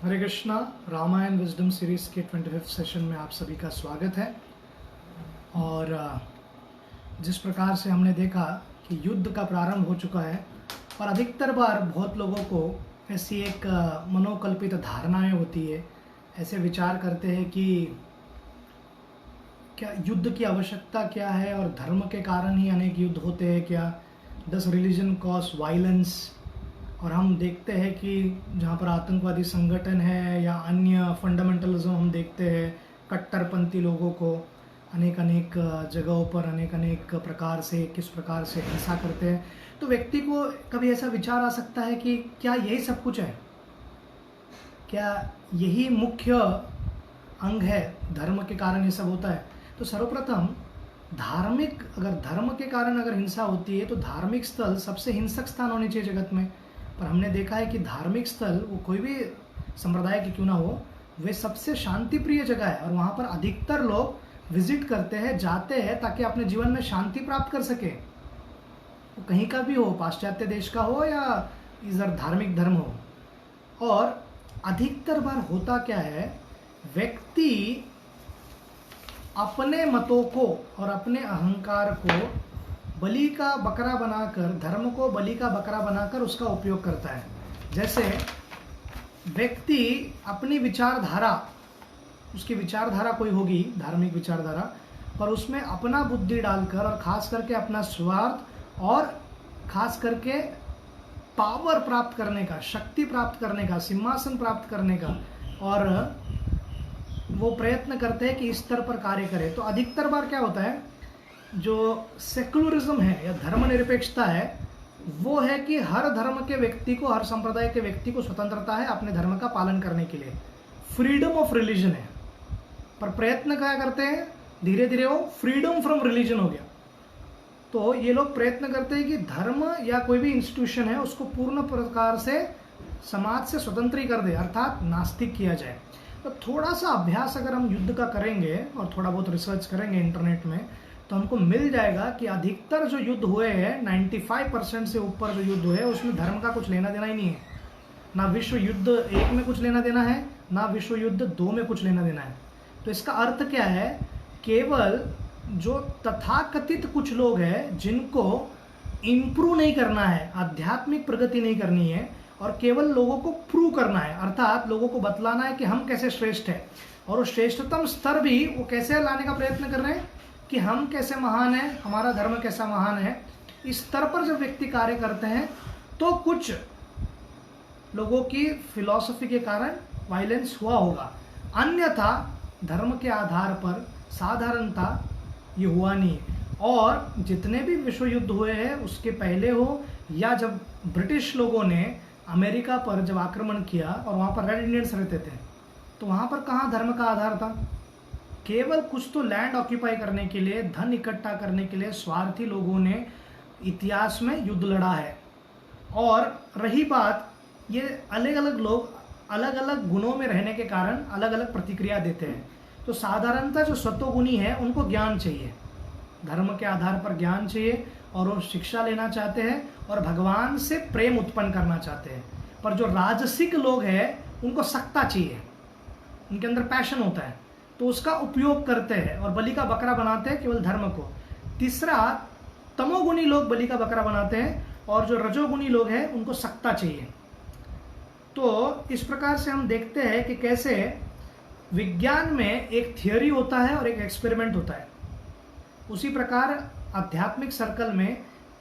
हरे Krishna. Ramayan wisdom series के 25th session में आप सभी का स्वागत है। और जिस प्रकार से हमने देखा कि युद्ध का प्रारंभ हो चुका है और अधिकतर बार बहुत लोगों को ऐसी एक मनोकल्पित धारणाएं होती है, ऐसे विचार करते हैं कि क्या युद्ध की आवश्यकता क्या है और धर्म के कारण ही अनेक युद्ध होते हैं क्या, डस रिलीजन कॉज वायलेंस। और हम देखते हैं कि जहाँ पर आतंकवादी संगठन है या अन्य फंडामेंटलिज्म हम देखते हैं, कट्टरपंथी लोगों को अनेक जगहों पर अनेक प्रकार से किस प्रकार से हिंसा करते हैं, तो व्यक्ति को कभी ऐसा विचार आ सकता है कि क्या यही सब कुछ है, क्या यही मुख्य अंग है, धर्म के कारण ये सब होता है। तो सर्वप्रथम अगर धर्म के कारण अगर हिंसा होती है तो धार्मिक स्थल सबसे हिंसक स्थान होने चाहिए जगत में। पर हमने देखा है कि धार्मिक स्थल वो कोई भी संप्रदाय की क्यों ना हो, वे सबसे शांति प्रिय जगह है और वहाँ पर अधिकतर लोग विजिट करते हैं, जाते हैं ताकि अपने जीवन में शांति प्राप्त कर सके। वो कहीं का भी हो, पाश्चात्य देश का हो या इधर धार्मिक धर्म हो। और अधिकतर बार होता क्या है, व्यक्ति अपने मतों को और अपने अहंकार को बलि का बकरा बनाकर, धर्म को बलि का बकरा बनाकर उसका उपयोग करता है। जैसे व्यक्ति अपनी विचारधारा, उसकी विचारधारा कोई होगी धार्मिक विचारधारा, पर उसमें अपना बुद्धि डालकर और खास करके अपना स्वार्थ और खास करके पावर प्राप्त करने का, शक्ति प्राप्त करने का, सिंहासन प्राप्त करने का, और वो प्रयत्न करते हैं कि इस स्तर पर कार्य करे। तो अधिकतर बार क्या होता है, जो सेकुलरिज्म है या धर्मनिरपेक्षता है, वो है कि हर धर्म के व्यक्ति को, हर संप्रदाय के व्यक्ति को स्वतंत्रता है अपने धर्म का पालन करने के लिए, फ्रीडम ऑफ रिलीजन है। पर प्रयत्न क्या करते हैं, धीरे धीरे वो फ्रीडम फ्रॉम रिलीजन हो गया। तो ये लोग प्रयत्न करते हैं कि धर्म या कोई भी इंस्टीट्यूशन है उसको पूर्ण प्रकार से समाज से स्वतंत्र ही कर दे, अर्थात नास्तिक किया जाए। तो थोड़ा सा अभ्यास अगर हम युद्ध का करेंगे और थोड़ा बहुत रिसर्च करेंगे इंटरनेट में, तो हमको मिल जाएगा कि अधिकतर जो युद्ध हुए हैं, 95% से ऊपर जो युद्ध हुए हैं, उसमें धर्म का कुछ लेना देना ही नहीं है। ना विश्व युद्ध 1 में कुछ लेना देना है, ना विश्व युद्ध 2 में कुछ लेना देना है। तो इसका अर्थ क्या है, केवल जो तथाकथित कुछ लोग हैं जिनको इम्प्रूव नहीं करना है, आध्यात्मिक प्रगति नहीं करनी है और केवल लोगों को प्रूव करना है, अर्थात लोगों को बतलाना है कि हम कैसे श्रेष्ठ है, और वो श्रेष्ठतम स्तर भी वो कैसे लाने का प्रयत्न कर रहे हैं कि हम कैसे महान हैं, हमारा धर्म कैसा महान है। इस स्तर पर जब व्यक्ति कार्य करते हैं तो कुछ लोगों की फिलॉसफी के कारण वायलेंस हुआ होगा, अन्यथा धर्म के आधार पर साधारणता ये हुआ नहीं। और जितने भी विश्व युद्ध हुए हैं, उसके पहले हो या जब ब्रिटिश लोगों ने अमेरिका पर जब आक्रमण किया और वहाँ पर रेड इंडियंस रहते थे, तो वहाँ पर कहाँ धर्म का आधार था, केवल कुछ तो लैंड ऑक्यूपाई करने के लिए, धन इकट्ठा करने के लिए स्वार्थी लोगों ने इतिहास में युद्ध लड़ा है। और रही बात, ये अलग अलग लोग अलग अलग गुणों में रहने के कारण अलग अलग प्रतिक्रिया देते हैं। तो साधारणतः जो सत्वगुणी है उनको ज्ञान चाहिए, धर्म के आधार पर ज्ञान चाहिए, और वो शिक्षा लेना चाहते हैं और भगवान से प्रेम उत्पन्न करना चाहते हैं। पर जो राजसिक लोग हैं उनको सत्ता चाहिए, उनके अंदर पैशन होता है, तो उसका उपयोग करते हैं और बलि का बकरा बनाते हैं केवल धर्म को। तीसरा, तमोगुणी लोग बलि का बकरा बनाते हैं और जो रजोगुणी लोग हैं उनको सत्ता चाहिए। तो इस प्रकार से हम देखते हैं कि कैसे विज्ञान में एक थियोरी होता है और एक एक्सपेरिमेंट होता है, उसी प्रकार आध्यात्मिक सर्कल में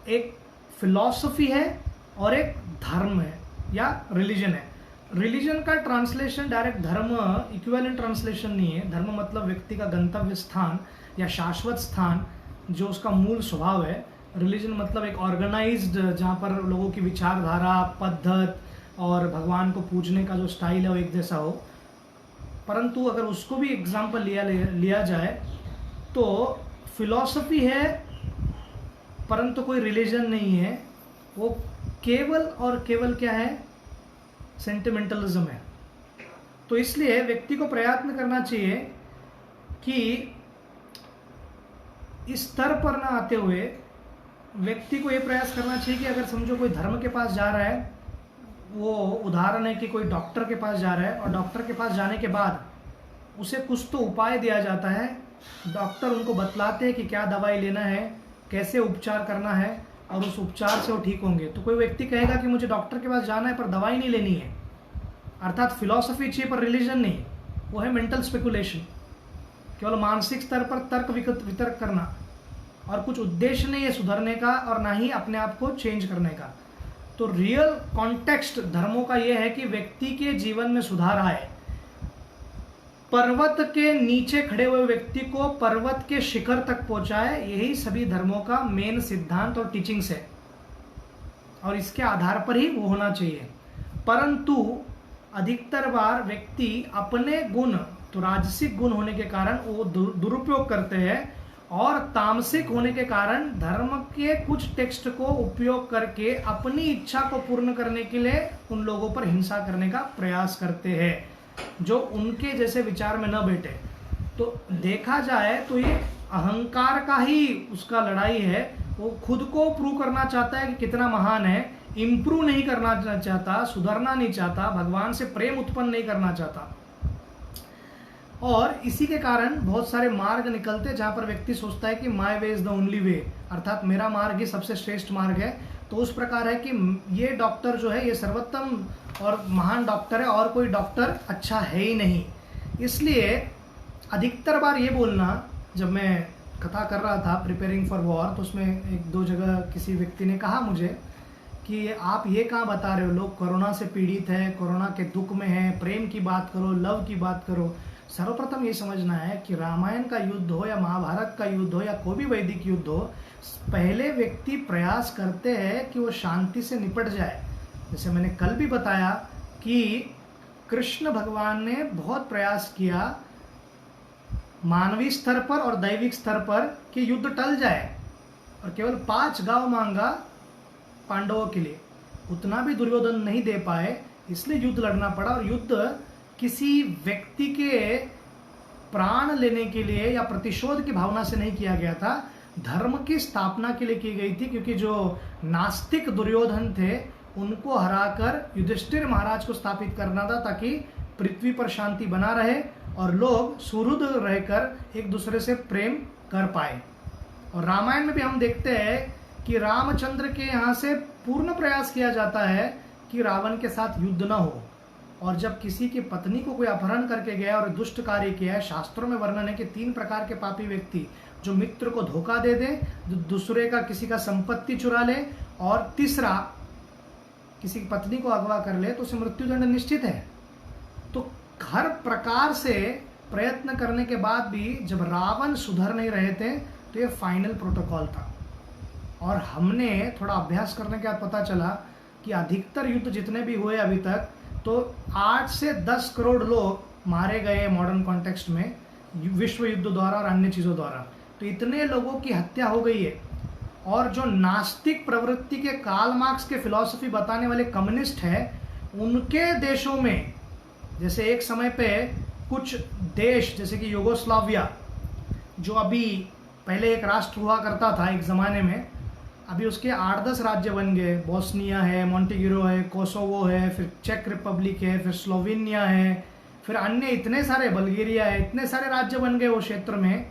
एक फिलॉसफी है और एक धर्म है या रिलीजन है। रिलीजन का ट्रांसलेशन डायरेक्ट धर्म इक्विवेलेंट ट्रांसलेशन नहीं है। धर्म मतलब व्यक्ति का गंतव्य स्थान या शाश्वत स्थान, जो उसका मूल स्वभाव है। रिलीजन मतलब एक ऑर्गेनाइज्ड, जहाँ पर लोगों की विचारधारा, पद्धत और भगवान को पूजने का जो स्टाइल है वो एक जैसा हो। परंतु अगर उसको भी एग्जाम्पल लिया जाए तो फिलॉसफी है परंतु कोई रिलीजन नहीं है, वो केवल और केवल क्या है, सेंटिमेंटलिज्म है। तो इसलिए व्यक्ति को प्रयत्न करना चाहिए कि इस स्तर पर ना आते हुए व्यक्ति को ये प्रयास करना चाहिए कि अगर समझो कोई धर्म के पास जा रहा है, वो उदाहरण है कि कोई डॉक्टर के पास जा रहा है और डॉक्टर के पास जाने के बाद उसे कुछ तो उपाय दिया जाता है, डॉक्टर उनको बतलाते हैं कि क्या दवाई लेना है, कैसे उपचार करना है और उस उपचार से वो ठीक होंगे। तो कोई व्यक्ति कहेगा कि मुझे डॉक्टर के पास जाना है पर दवाई नहीं लेनी है, अर्थात फिलॉसफी चाहिए पर रिलीजन नहीं, वो है मेंटल स्पेकुलेशन, केवल मानसिक स्तर पर तर्क वितर्क करना और कुछ उद्देश्य नहीं है सुधरने का और ना ही अपने आप को चेंज करने का। तो रियल कॉन्टेक्स्ट धर्मों का यह है कि व्यक्ति के जीवन में सुधार आए, पर्वत के नीचे खड़े हुए व्यक्ति को पर्वत के शिखर तक पहुंचाए, यही सभी धर्मों का मेन सिद्धांत और टीचिंग्स है और इसके आधार पर ही वो होना चाहिए। परंतु अधिकतर बार व्यक्ति अपने गुण, तो राजसिक गुण होने के कारण वो दुरुपयोग करते हैं और तामसिक होने के कारण धर्म के कुछ टेक्स्ट को उपयोग करके अपनी इच्छा को पूर्ण करने के लिए उन लोगों पर हिंसा करने का प्रयास करते हैं जो उनके जैसे विचार में न बैठे। तो देखा जाए तो ये अहंकार का ही उसका लड़ाई है, वो खुद को प्रूव करना चाहता है कि कितना महान है, इम्प्रूव नहीं करना चाहता, सुधरना नहीं चाहता, भगवान से प्रेम उत्पन्न नहीं करना चाहता। और इसी के कारण बहुत सारे मार्ग निकलते जहां पर व्यक्ति सोचता है कि my way is the only way, अर्थात मेरा मार्ग ही सबसे श्रेष्ठ मार्ग है। तो उस प्रकार है कि ये डॉक्टर जो है ये सर्वोत्तम और महान डॉक्टर है और कोई डॉक्टर अच्छा है ही नहीं। इसलिए अधिकतर बार ये बोलना, जब मैं कथा कर रहा था प्रिपेयरिंग फॉर वॉर, तो उसमें एक दो जगह किसी व्यक्ति ने कहा मुझे कि आप ये कहाँ बता रहे हो, लोग कोरोना से पीड़ित है, कोरोना के दुख में है, प्रेम की बात करो, लव की बात करो। सर्वप्रथम ये समझना है कि रामायण का युद्ध हो या महाभारत का युद्ध हो या कोई भी वैदिक युद्ध हो, पहले व्यक्ति प्रयास करते हैं कि वो शांति से निपट जाए। जैसे मैंने कल भी बताया कि कृष्ण भगवान ने बहुत प्रयास किया मानवीय स्तर पर और दैविक स्तर पर कि युद्ध टल जाए, और केवल 5 गांव मांगा पांडवों के लिए, उतना भी दुर्योधन नहीं दे पाए, इसलिए युद्ध लड़ना पड़ा। और युद्ध किसी व्यक्ति के प्राण लेने के लिए या प्रतिशोध की भावना से नहीं किया गया था, धर्म की स्थापना के लिए की गई थी, क्योंकि जो नास्तिक दुर्योधन थे उनको हराकर युधिष्ठिर महाराज को स्थापित करना था ताकि पृथ्वी पर शांति बना रहे और लोग सुहृद रहकर एक दूसरे से प्रेम कर पाए। और रामायण में भी हम देखते हैं कि रामचंद्र के यहाँ से पूर्ण प्रयास किया जाता है कि रावण के साथ युद्ध न हो, और जब किसी की पत्नी को कोई अपहरण करके गया और दुष्ट कार्य किया है, शास्त्रों में वर्णन है कि 3 प्रकार के पापी व्यक्ति, जो मित्र को धोखा दे दे, दूसरे का किसी का संपत्ति चुरा ले, और तीसरा किसी की पत्नी को अगवा कर ले, तो उसे मृत्युदंड निश्चित है। तो हर प्रकार से प्रयत्न करने के बाद भी जब रावण सुधर नहीं रहे थे तो ये फाइनल प्रोटोकॉल था। और हमने थोड़ा अभ्यास करने के बाद पता चला कि अधिकतर युद्ध जितने भी हुए अभी तक, तो 8 से 10 करोड़ लोग मारे गए मॉडर्न कॉन्टेक्स्ट में विश्व युद्ध द्वारा और अन्य चीज़ों द्वारा। तो इतने लोगों की हत्या हो गई है। और जो नास्तिक प्रवृत्ति के कार्ल मार्क्स के फिलॉसफी बताने वाले कम्युनिस्ट है, उनके देशों में, जैसे एक समय पे कुछ देश जैसे कि यूगोस्लाविया, जो अभी पहले एक राष्ट्र हुआ करता था एक ज़माने में, अभी उसके 8-10 राज्य बन गए। बोस्निया है, मॉन्टेगिरो है, कोसोवो है, फिर चेक रिपब्लिक है, फिर स्लोवेनिया है, फिर अन्य इतने सारे, बल्गेरिया है, इतने सारे राज्य बन गए वो क्षेत्र में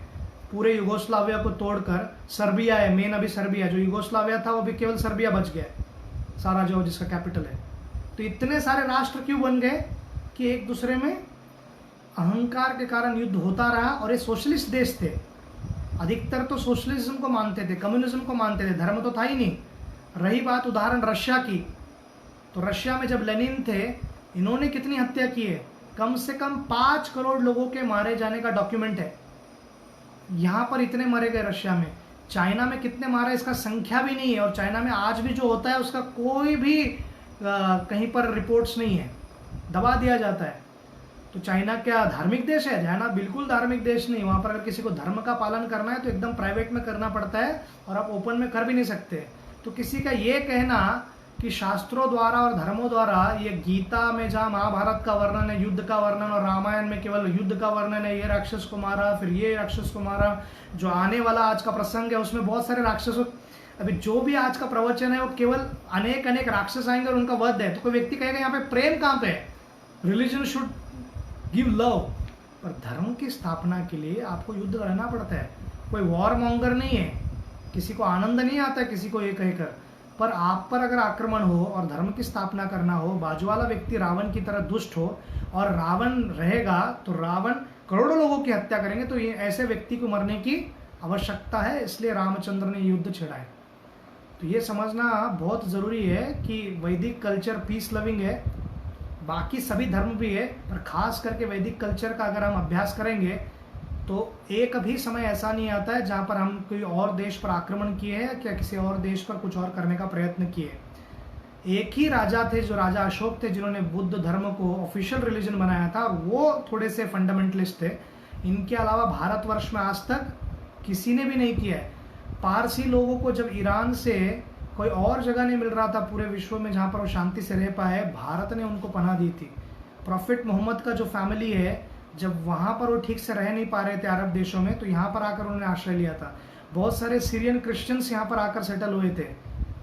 पूरे यूगोस्लाविया को तोड़कर। सर्बिया है, मेन अभी सर्बिया, जो यूगोस्लाविया था वो भी केवल सर्बिया बच गया, सारा जो जिसका कैपिटल है। तो इतने सारे राष्ट्र क्यों बन गए कि एक दूसरे में अहंकार के कारण युद्ध होता रहा। और ये सोशलिस्ट देश थे, अधिकतर तो सोशलिज्म को मानते थे, कम्युनिज्म को मानते थे, धर्म तो था ही नहीं। रही बात उदाहरण रशिया की, तो रशिया में जब लेनिन थे, इन्होंने कितनी हत्या की है, कम से कम 5 करोड़ लोगों के मारे जाने का डॉक्यूमेंट है। यहाँ पर इतने मरे गए रशिया में। चाइना में कितने मारे इसका संख्या भी नहीं है, और चाइना में आज भी जो होता है उसका कोई भी कहीं पर रिपोर्ट्स नहीं है, दबा दिया जाता है। तो चाइना क्या धार्मिक देश है? चाइना बिल्कुल धार्मिक देश नहीं। वहाँ पर अगर किसी को धर्म का पालन करना है तो एकदम प्राइवेट में करना पड़ता है, और आप ओपन में कर भी नहीं सकते। तो किसी का ये कहना कि शास्त्रों द्वारा और धर्मों द्वारा, ये गीता में जहाँ महाभारत का वर्णन है, युद्ध का वर्णन, और रामायण में केवल युद्ध का वर्णन है, ये राक्षस को मारा, फिर ये राक्षस को मारा, जो आने वाला आज का प्रसंग है उसमें बहुत सारे अभी जो भी आज का प्रवचन है वो केवल अनेक अनेक राक्षस आएंगे और उनका वध है, तो कोई व्यक्ति कहेगा यहाँ पे प्रेम कहाँ पे है? रिलीजन शुड गिव लव, पर धर्म की स्थापना के लिए आपको युद्ध लड़ना पड़ता है। कोई वॉर मॉन्गर नहीं है, किसी को आनंद नहीं आता किसी को ये कहकर, पर आप पर अगर आक्रमण हो और धर्म की स्थापना करना हो, बाजू वाला व्यक्ति रावण की तरह दुष्ट हो और रावण रहेगा तो रावण करोड़ों लोगों की हत्या करेंगे, तो ये ऐसे व्यक्ति को मरने की आवश्यकता है, इसलिए रामचंद्र ने युद्ध छेड़ा है। तो ये समझना बहुत ज़रूरी है कि वैदिक कल्चर पीस लविंग है, बाकी सभी धर्म भी है, पर खास करके वैदिक कल्चर का अगर हम अभ्यास करेंगे तो एक भी समय ऐसा नहीं आता है जहाँ पर हम कोई और देश पर आक्रमण किए हैं या किसी और देश पर कुछ और करने का प्रयत्न किए। एक ही राजा थे जो राजा अशोक थे, जिन्होंने बुद्ध धर्म को ऑफिशियल रिलीजन बनाया था, और वो थोड़े से फंडामेंटलिस्ट थे। इनके अलावा भारतवर्ष में आज तक किसी ने भी नहीं किया है। पारसी लोगों को जब ईरान से कोई और जगह नहीं मिल रहा था पूरे विश्व में जहाँ पर वो शांति से रह पाए, भारत ने उनको पनाह दी थी। प्रॉफिट मोहम्मद का जो फैमिली है, जब वहाँ पर वो ठीक से रह नहीं पा रहे थे अरब देशों में, तो यहाँ पर आकर उन्होंने आश्रय लिया था। बहुत सारे सीरियन क्रिश्चियंस यहाँ पर आकर सेटल हुए थे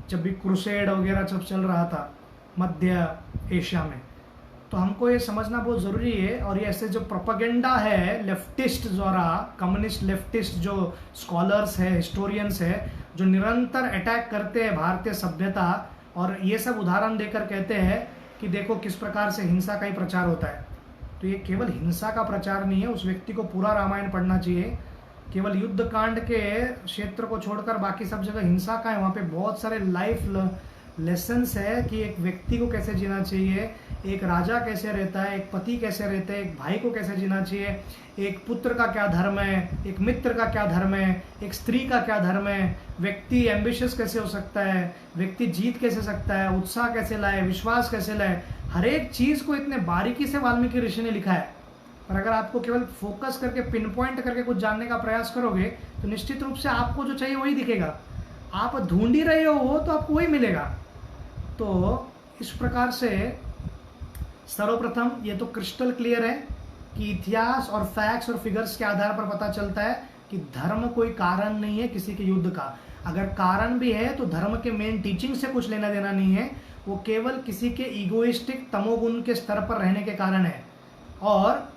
जब भी क्रूसेड वगैरह जब चल रहा था मध्य एशिया में। तो हमको ये समझना बहुत ज़रूरी है। और ये ऐसे जो प्रोपेगेंडा है लेफ्टिस्ट द्वारा, कम्युनिस्ट लेफ्टिस्ट जो स्कॉलर्स है, हिस्टोरियंस है, जो निरंतर अटैक करते हैं भारतीय सभ्यता, और ये सब उदाहरण देकर कहते हैं कि देखो किस प्रकार से हिंसा का ही प्रचार होता है। तो ये केवल हिंसा का प्रचार नहीं है, उस व्यक्ति को पूरा रामायण पढ़ना चाहिए। केवल युद्ध कांड के क्षेत्र को छोड़कर बाकी सब जगह हिंसा का है, वहाँ पे बहुत सारे लाइफ लेसन्स है कि एक व्यक्ति को कैसे जीना चाहिए, एक राजा कैसे रहता है, एक पति कैसे रहता है, एक भाई को कैसे जीना चाहिए, एक पुत्र का क्या धर्म है, एक मित्र का क्या धर्म है, एक स्त्री का क्या धर्म है, व्यक्ति एम्बिशियस कैसे हो सकता है, व्यक्ति जीत कैसे सकता है, उत्साह कैसे लाए, विश्वास कैसे लाए, हर एक चीज़ को इतने बारीकी से वाल्मीकि ऋषि ने लिखा है। पर अगर आपको केवल फोकस करके पिन पॉइंट करके कुछ जानने का प्रयास करोगे तो निश्चित रूप से आपको जो चाहिए वही दिखेगा। आप ढूंढ ही रहे हो तो आपको वही मिलेगा। तो इस प्रकार से सर्वप्रथम ये तो क्रिस्टल क्लियर है कि इतिहास और फैक्ट्स और फिगर्स के आधार पर पता चलता है कि धर्म कोई कारण नहीं है किसी के युद्ध का। अगर कारण भी है तो धर्म के मेन टीचिंग से कुछ लेना देना नहीं है, वो केवल किसी के ईगोइस्टिक तमोगुण के स्तर पर रहने के कारण है। और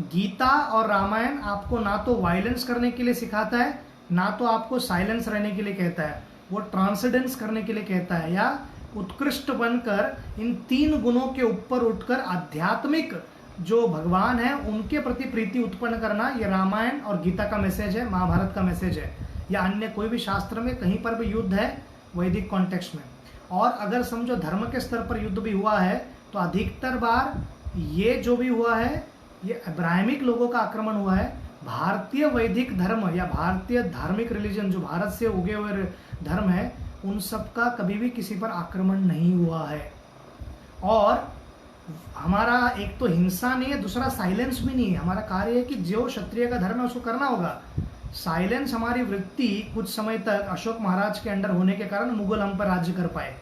गीता और रामायण आपको ना तो वायलेंस करने के लिए सिखाता है, ना तो आपको साइलेंस रहने के लिए कहता है, वो ट्रांसेंडेंस करने के लिए कहता है, या उत्कृष्ट बनकर इन तीन गुणों के ऊपर उठकर आध्यात्मिक जो भगवान है उनके प्रति प्रीति उत्पन्न करना। ये रामायण और गीता का मैसेज है, महाभारत का मैसेज है, या अन्य कोई भी शास्त्र में कहीं पर भी युद्ध है वैदिक कॉन्टेक्स्ट में। और अगर समझो धर्म के स्तर पर युद्ध भी हुआ है तो अधिकतर बार ये जो भी हुआ है ये अब्राहमिक लोगों का आक्रमण हुआ है। भारतीय वैदिक धर्म या भारतीय धार्मिक रिलीजन जो भारत से उगे हुए धर्म है उन सब का कभी भी किसी पर आक्रमण नहीं हुआ है। और हमारा एक तो हिंसा नहीं है, दूसरा साइलेंस भी नहीं है। हमारा कार्य है कि जो क्षत्रिय का धर्म है उसको करना होगा। साइलेंस हमारी वृत्ति कुछ समय तक अशोक महाराज के अंडर होने के कारण मुगल हम पर राज्य कर पाए,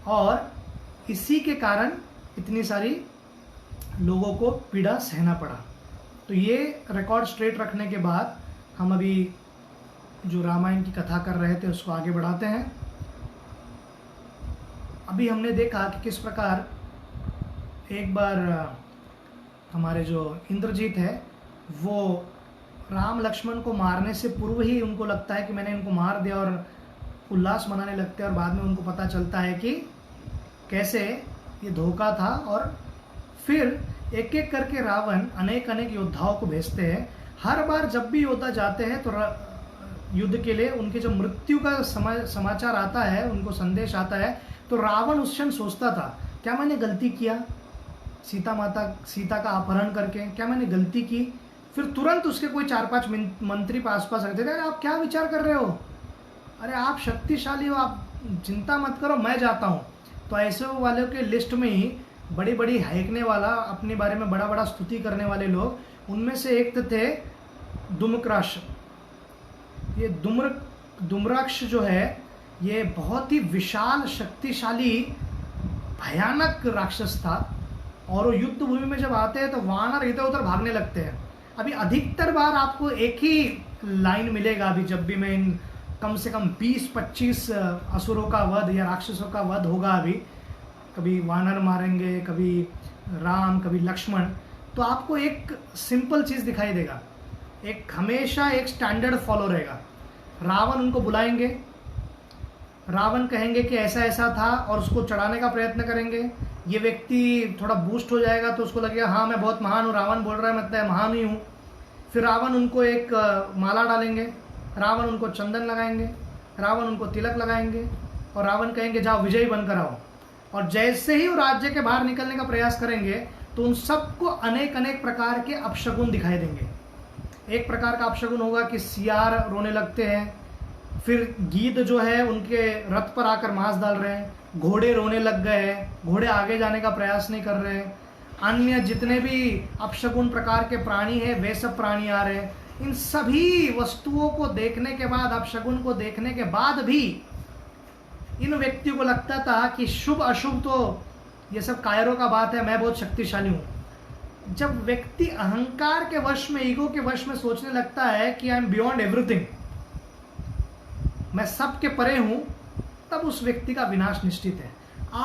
और इसी के कारण इतनी सारी लोगों को पीड़ा सहना पड़ा। तो ये रिकॉर्ड स्ट्रेट रखने के बाद हम अभी जो रामायण की कथा कर रहे थे उसको आगे बढ़ाते हैं। अभी हमने देखा कि किस प्रकार एक बार हमारे जो इंद्रजीत है वो राम लक्ष्मण को मारने से पूर्व ही उनको लगता है कि मैंने इनको मार दिया, और उल्लास मनाने लगते हैं, और बाद में उनको पता चलता है कि कैसे ये धोखा था। और फिर एक एक करके रावण अनेक अनेक योद्धाओं को भेजते हैं। हर बार जब भी योद्धा जाते हैं तो युद्ध के लिए उनके जो मृत्यु का समाचार आता है, उनको संदेश आता है, तो रावण उस क्षण सोचता था क्या मैंने गलती किया सीता का अपहरण करके, क्या मैंने गलती की। फिर तुरंत उसके कोई 4-5 मंत्री आसपास रहते थे, अरे आप क्या विचार कर रहे हो, अरे आप शक्तिशाली हो, आप चिंता मत करो, मैं जाता हूँ। तो ऐसे वालों के लिस्ट में ही बड़ी बड़ी हैकने वाला, अपने बारे में बड़ा बड़ा स्तुति करने वाले लोग, उनमें से एक थे दुम्राक्ष। ये दुम्राक्ष जो है ये बहुत ही विशाल शक्तिशाली भयानक राक्षस था, और वो युद्ध भूमि में जब आते हैं तो वानर इधर उधर भागने लगते हैं। अभी अधिकतर बार आपको एक ही लाइन मिलेगा, अभी जब भी मैं इन कम से कम 20-25 असुरों का वध या राक्षसों का वध होगा अभी। कभी वानर मारेंगे, कभी राम, कभी लक्ष्मण। तो आपको एक सिंपल चीज़ दिखाई देगा, एक हमेशा एक स्टैंडर्ड फॉलो रहेगा। रावण उनको बुलाएंगे, रावण कहेंगे कि ऐसा ऐसा था और उसको चढ़ाने का प्रयत्न करेंगे। ये व्यक्ति थोड़ा बूस्ट हो जाएगा तो उसको लगेगा हाँ मैं बहुत महान हूँ, रावण बोल रहा है मतलब महान ही हूँ। फिर रावण उनको एक माला डालेंगे, रावण उनको चंदन लगाएंगे, रावण उनको तिलक लगाएंगे और रावण कहेंगे जाओ विजयी बनकर आओ। और जैसे ही वो राज्य के बाहर निकलने का प्रयास करेंगे तो उन सबको अनेक अनेक प्रकार के अपशगुन दिखाई देंगे। एक प्रकार का अपशगुन होगा कि सियार रोने लगते हैं, फिर गीद जो है उनके रथ पर आकर मांस डाल रहे हैं, घोड़े रोने लग गए हैं, घोड़े आगे जाने का प्रयास नहीं कर रहे हैं, अन्य जितने भी अपशगुन प्रकार के प्राणी हैं वे सब प्राणी आ रहे हैं। इन सभी वस्तुओं को देखने के बाद, अपशगुन को देखने के बाद भी इन व्यक्तियों को लगता था कि शुभ अशुभ तो ये सब कायरों का बात है, मैं बहुत शक्तिशाली हूं। जब व्यक्ति अहंकार के वश में, ईगो के वश में सोचने लगता है कि आई एम बियॉन्ड एवरीथिंग, मैं सबके परे हूं, तब उस व्यक्ति का विनाश निश्चित है।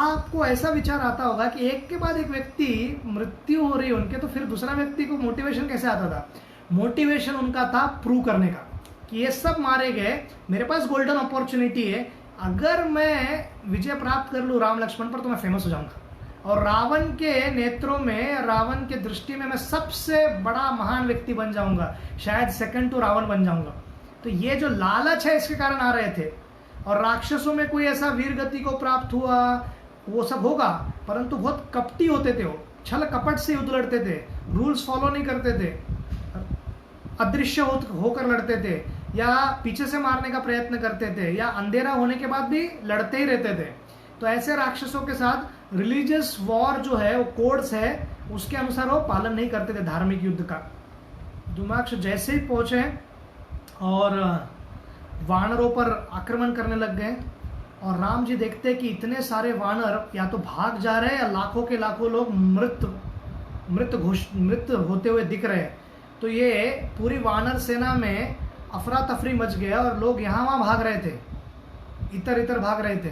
आपको ऐसा विचार आता होगा कि एक के बाद एक व्यक्ति मृत्यु हो रही है उनके, तो फिर दूसरा व्यक्ति को मोटिवेशन कैसे आता था? मोटिवेशन उनका था प्रूव करने का कि ये सब मारे गए, मेरे पास गोल्डन अपॉर्चुनिटी है, अगर मैं विजय प्राप्त कर लूँ राम लक्ष्मण पर तो मैं फेमस हो जाऊंगा और रावण के नेत्रों में, रावण के दृष्टि में मैं सबसे बड़ा महान व्यक्ति बन जाऊंगा, शायद सेकंड टू रावण बन जाऊंगा। तो ये जो लालच है इसके कारण आ रहे थे। और राक्षसों में कोई ऐसा वीर गति को प्राप्त हुआ वो सब होगा, परंतु बहुत कपटी होते थे, वो छल कपट से युद्ध लड़ते थे, रूल्स फॉलो नहीं करते थे, अदृश्य होकर लड़ते थे, या पीछे से मारने का प्रयत्न करते थे, या अंधेरा होने के बाद भी लड़ते ही रहते थे। तो ऐसे राक्षसों के साथ रिलीजियस वॉर जो है, वो कोड्स है, उसके अनुसार वो पालन नहीं करते थे धार्मिक युद्ध का। धूम्राक्ष जैसे ही पहुंचे और वानरों पर आक्रमण करने लग गए और राम जी देखते कि इतने सारे वानर या तो भाग जा रहे हैं या लाखों के लाखों लोग मृत होते हुए दिख रहे हैं। तो ये पूरी वानर सेना में अफरा तफरी मच गया और लोग यहाँ वहाँ भाग रहे थे, इधर इधर भाग रहे थे।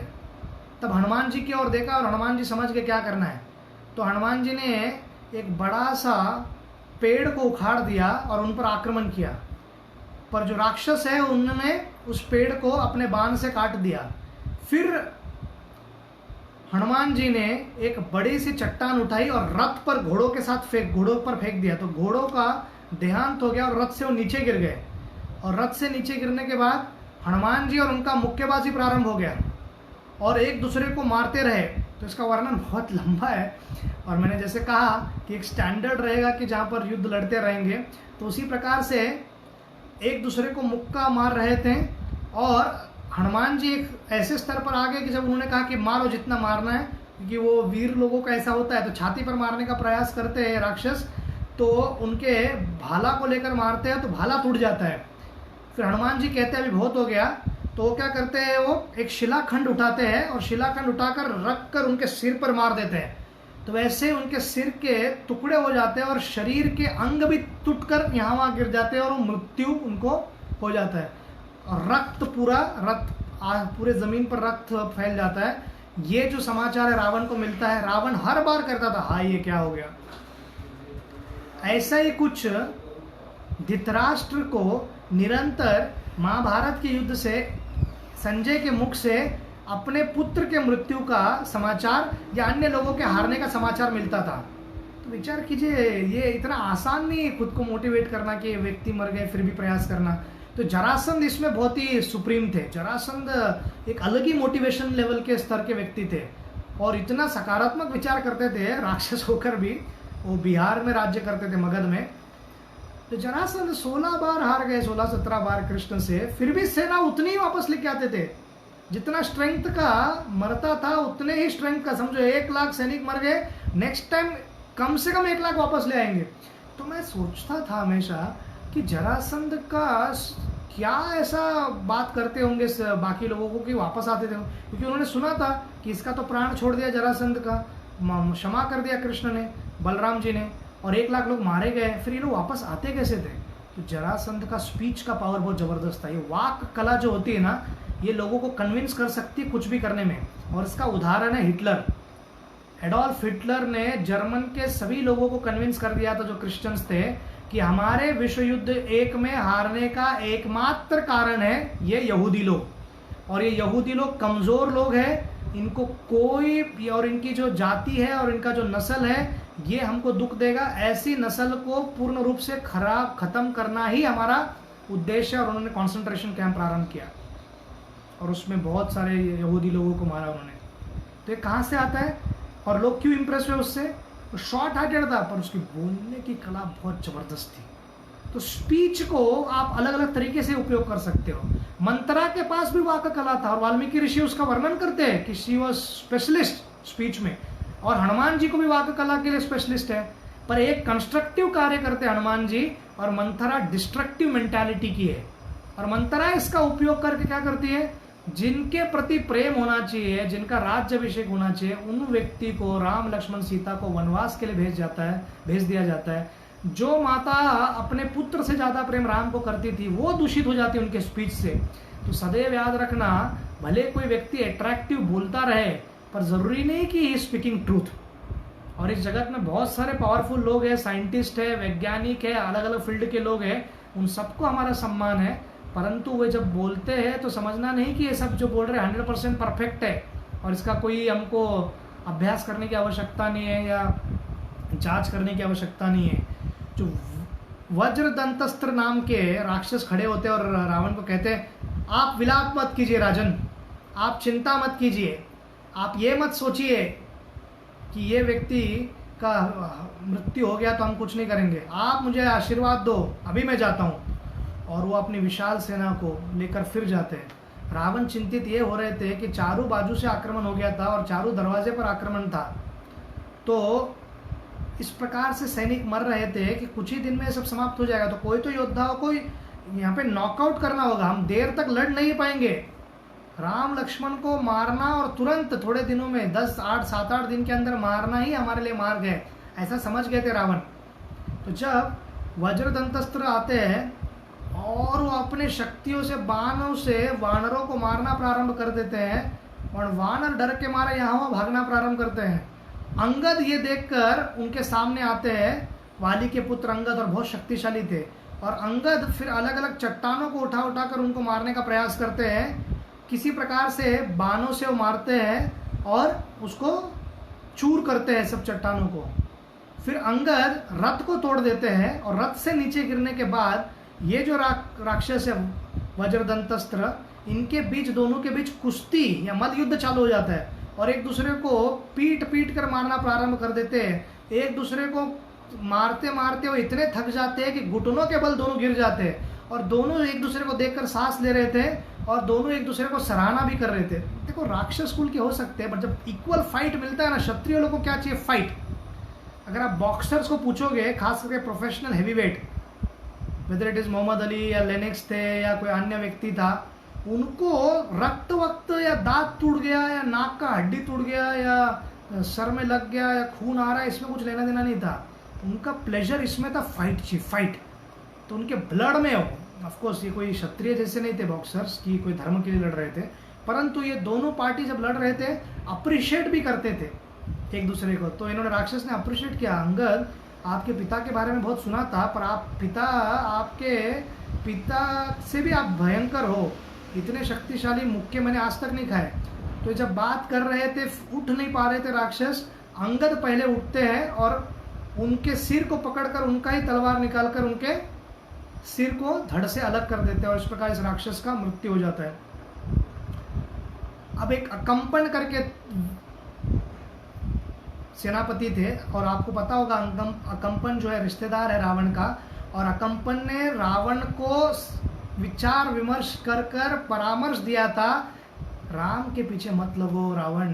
तब हनुमान जी की ओर देखा और हनुमान जी समझ गए क्या करना है। तो हनुमान जी ने एक बड़ा सा पेड़ को उखाड़ दिया और उन पर आक्रमण किया, पर जो राक्षस है उन्होंने उस पेड़ को अपने बाण से काट दिया। फिर हनुमान जी ने एक बड़ी सी चट्टान उठाई और रथ पर घोड़ों के साथ घोड़ों पर फेंक दिया। तो घोड़ों का देहांत हो गया और रथ से वो नीचे गिर गए। और रथ से नीचे गिरने के बाद हनुमान जी और उनका मुक्केबाजी प्रारंभ हो गया और एक दूसरे को मारते रहे। तो इसका वर्णन बहुत लंबा है और मैंने जैसे कहा कि एक स्टैंडर्ड रहेगा कि जहाँ पर युद्ध लड़ते रहेंगे, तो उसी प्रकार से एक दूसरे को मुक्का मार रहे थे। और हनुमान जी एक ऐसे स्तर पर आ गए कि जब उन्होंने कहा कि मारो जितना मारना है, क्योंकि वो वीर लोगों का ऐसा होता है, तो छाती पर मारने का प्रयास करते हैं राक्षस, तो उनके भाला को लेकर मारते हैं तो भाला टूट जाता है। फिर हनुमान जी कहते हैं अभी बहुत हो गया, तो वो क्या करते हैं, वो एक शिलाखंड उठाते हैं और शिलाखंड उठाकर रख कर उनके सिर पर मार देते हैं। तो वैसे उनके सिर के टुकड़े हो जाते हैं और शरीर के अंग भी टूटकर यहाँ वहाँ गिर जाते हैं और वो मृत्यु उनको हो जाता है और रक्त पूरे जमीन पर रक्त फैल जाता है। ये जो समाचार है रावण को मिलता है, रावण हर बार कहता था हाँ ये क्या हो गया। ऐसा ही कुछ धृतराष्ट्र को निरंतर महाभारत के युद्ध से, संजय के मुख से अपने पुत्र के मृत्यु का समाचार या अन्य लोगों के हारने का समाचार मिलता था। तो विचार कीजिए, ये इतना आसान नहीं है खुद को मोटिवेट करना कि व्यक्ति मर गए फिर भी प्रयास करना। तो जरासंध इसमें बहुत ही सुप्रीम थे। जरासंध एक अलग ही मोटिवेशन लेवल के स्तर के व्यक्ति थे और इतना सकारात्मक विचार करते थे, राक्षस होकर भी। वो बिहार में राज्य करते थे, मगध में। तो जरासंध 16 बार हार गए, 16-17 बार कृष्ण से, फिर भी सेना उतनी ही वापस लेके आते थे। जितना स्ट्रेंथ का मरता था उतने ही स्ट्रेंथ का, समझो 1 लाख सैनिक मर गए, नेक्स्ट टाइम कम से कम 1 लाख वापस ले आएंगे। तो मैं सोचता था हमेशा कि जरासंध का क्या ऐसा बात करते होंगे बाकी लोगों को कि वापस आते थे, क्योंकि उन्होंने सुना था कि इसका तो प्राण छोड़ दिया जरासंध का, क्षमा कर दिया कृष्ण ने, बलराम जी ने, और 1 लाख लोग मारे गए, फिर ये लोग वापस आते कैसे थे। तो जरासंध का स्पीच का पावर बहुत ज़बरदस्त था। ये वाक कला जो होती है ना, ये लोगों को कन्विंस कर सकती है कुछ भी करने में। और इसका उदाहरण है हिटलर। एडोल्फ हिटलर ने जर्मन के सभी लोगों को कन्विंस कर दिया था जो क्रिश्चियंस थे कि हमारे विश्व युद्ध एक में हारने का एकमात्र कारण है ये यहूदी लोग। और ये यहूदी लोग कमज़ोर लोग हैं, इनको कोई, और इनकी जो जाति है और इनका जो नस्ल है ये हमको दुख देगा। ऐसी नस्ल को पूर्ण रूप से खत्म करना ही हमारा उद्देश्य है। और उन्होंने कॉन्सेंट्रेशन कैंप प्रारंभ किया और उसमें बहुत सारे यहूदी लोगों को मारा उन्होंने। तो ये कहाँ से आता है और लोग क्यों इंप्रेस हुए उससे? तो शॉर्ट हार्टेड था पर उसकी बोलने की कला बहुत ज़बरदस्त थी। तो स्पीच को आप अलग अलग तरीके से उपयोग कर सकते हो। मंत्रा के पास भी वाक कला था और वाल्मीकि ऋषि उसका वर्णन करते हैं कि शी वॉज स्पेशलिस्ट स्पीच में। और हनुमान जी को भी वाक कला के लिए स्पेशलिस्ट है। पर एक कंस्ट्रक्टिव कार्य करते हैं हनुमान जी और मंथरा डिस्ट्रक्टिव मेंटालिटी की है। और मंथरा इसका उपयोग करके क्या करती है, जिनके प्रति प्रेम होना चाहिए, जिनका राज्याभिषेक होना चाहिए, उन व्यक्ति को राम लक्ष्मण सीता को वनवास के लिए भेज दिया जाता है। जो माता अपने पुत्र से ज्यादा प्रेम राम को करती थी वो दूषित हो जाती है उनके स्पीच से। तो सदैव याद रखना, भले कोई व्यक्ति अट्रैक्टिव बोलता रहे पर जरूरी नहीं कि ही स्पीकिंग ट्रूथ। और इस जगत में बहुत सारे पावरफुल लोग हैं, साइंटिस्ट है, वैज्ञानिक है, अलग अलग फील्ड के लोग हैं, उन सबको हमारा सम्मान है। परंतु वे जब बोलते हैं तो समझना नहीं कि ये सब जो बोल रहे हैं 100% परफेक्ट है और इसका कोई हमको अभ्यास करने की आवश्यकता नहीं है या जांच करने की आवश्यकता नहीं है। जो वज्रदंतस्त्र नाम के राक्षस खड़े होते हैं और रावण को कहते हैं, आप विलाप मत कीजिए राजन, आप चिंता मत कीजिए, आप ये मत सोचिए कि ये व्यक्ति का मृत्यु हो गया तो हम कुछ नहीं करेंगे, आप मुझे आशीर्वाद दो, अभी मैं जाता हूँ। और वो अपनी विशाल सेना को लेकर फिर जाते हैं। रावण चिंतित ये हो रहे थे कि चारों बाजू से आक्रमण हो गया था और चारों दरवाजे पर आक्रमण था। तो इस प्रकार से सैनिक मर रहे थे कि कुछ ही दिन में सब समाप्त हो जाएगा। तो कोई तो योद्धाओं को यहाँ पे नॉकआउट करना होगा, हम देर तक लड़ नहीं पाएंगे। राम लक्ष्मण को मारना और तुरंत थोड़े दिनों में 7-8 दिन के अंदर मारना ही हमारे लिए मार्ग है, ऐसा समझ गए थे रावण। तो जब वज्रदंतस्त्र आते हैं और वो अपने शक्तियों से बाणों से वानरों को मारना प्रारंभ कर देते हैं और वानर डर के मारे यहाँ वहाँ भागना प्रारंभ करते हैं। अंगद ये देखकर उनके सामने आते हैं, वाली के पुत्र अंगद, और बहुत शक्तिशाली थे। और अंगद फिर अलग अलग चट्टानों को उठा उठाकर उनको मारने का प्रयास करते हैं। किसी प्रकार से बाणों से वो मारते हैं और उसको चूर करते हैं सब चट्टानों को। फिर अंगद रथ को तोड़ देते हैं और रथ से नीचे गिरने के बाद ये जो राक्षस है वज्रदंतस्त्र, इनके बीच, दोनों के बीच कुश्ती या मल्ल युद्ध चालू हो जाता है और एक दूसरे को पीट पीट कर मारना प्रारंभ कर देते हैं। एक दूसरे को मारते मारते वो इतने थक जाते हैं कि घुटनों के बल दोनों गिर जाते हैं और दोनों एक दूसरे को देखकर सांस ले रहे थे और दोनों एक दूसरे को सराहना भी कर रहे थे। देखो, राक्षस कुल के हो सकते हैं, पर जब इक्वल फाइट मिलता है ना, क्षत्रिय लोगों को क्या चाहिए? फाइट। अगर आप बॉक्सर्स को पूछोगे, खास करके professional heavyweight, whether it is Muhammad Ali या लेनेक्स थे या कोई अन्य व्यक्ति था, उनको रक्त वक्त या दांत टूट गया या नाक का हड्डी टूट गया या सर में लग गया या खून आ रहा है, इसमें कुछ लेना देना नहीं था। उनका प्लेजर इसमें था फाइट चाहिए, फाइट। तो उनके ब्लड में हो। ऑफकोर्स ये कोई क्षत्रिय जैसे नहीं थे बॉक्सर्स कि कोई धर्म के लिए लड़ रहे थे, परंतु ये दोनों पार्टी जब लड़ रहे थे अप्रिशिएट भी करते थे एक दूसरे को। तो इन्होंने, राक्षस ने अप्रिशिएट किया, अंगद आपके पिता के बारे में बहुत सुना था, पर आपके पिता से भी आप भयंकर हो, इतने शक्तिशाली मुक्के मैंने आज तक नहीं खाए। तो जब बात कर रहे थे, उठ नहीं पा रहे थे राक्षस, अंगद पहले उठते हैं और उनके सिर को पकड़कर उनका ही तलवार निकालकर उनके सिर को धड़ से अलग कर देते हैं और इस प्रकार इस राक्षस का मृत्यु हो जाता है। अब एक अकंपन करके सेनापति थे और आपको पता होगा अकंपन जो है रिश्तेदार है रावण का, और अकंपन ने रावण को विचार विमर्श कर परामर्श दिया था, राम के पीछे मत लगो रावण,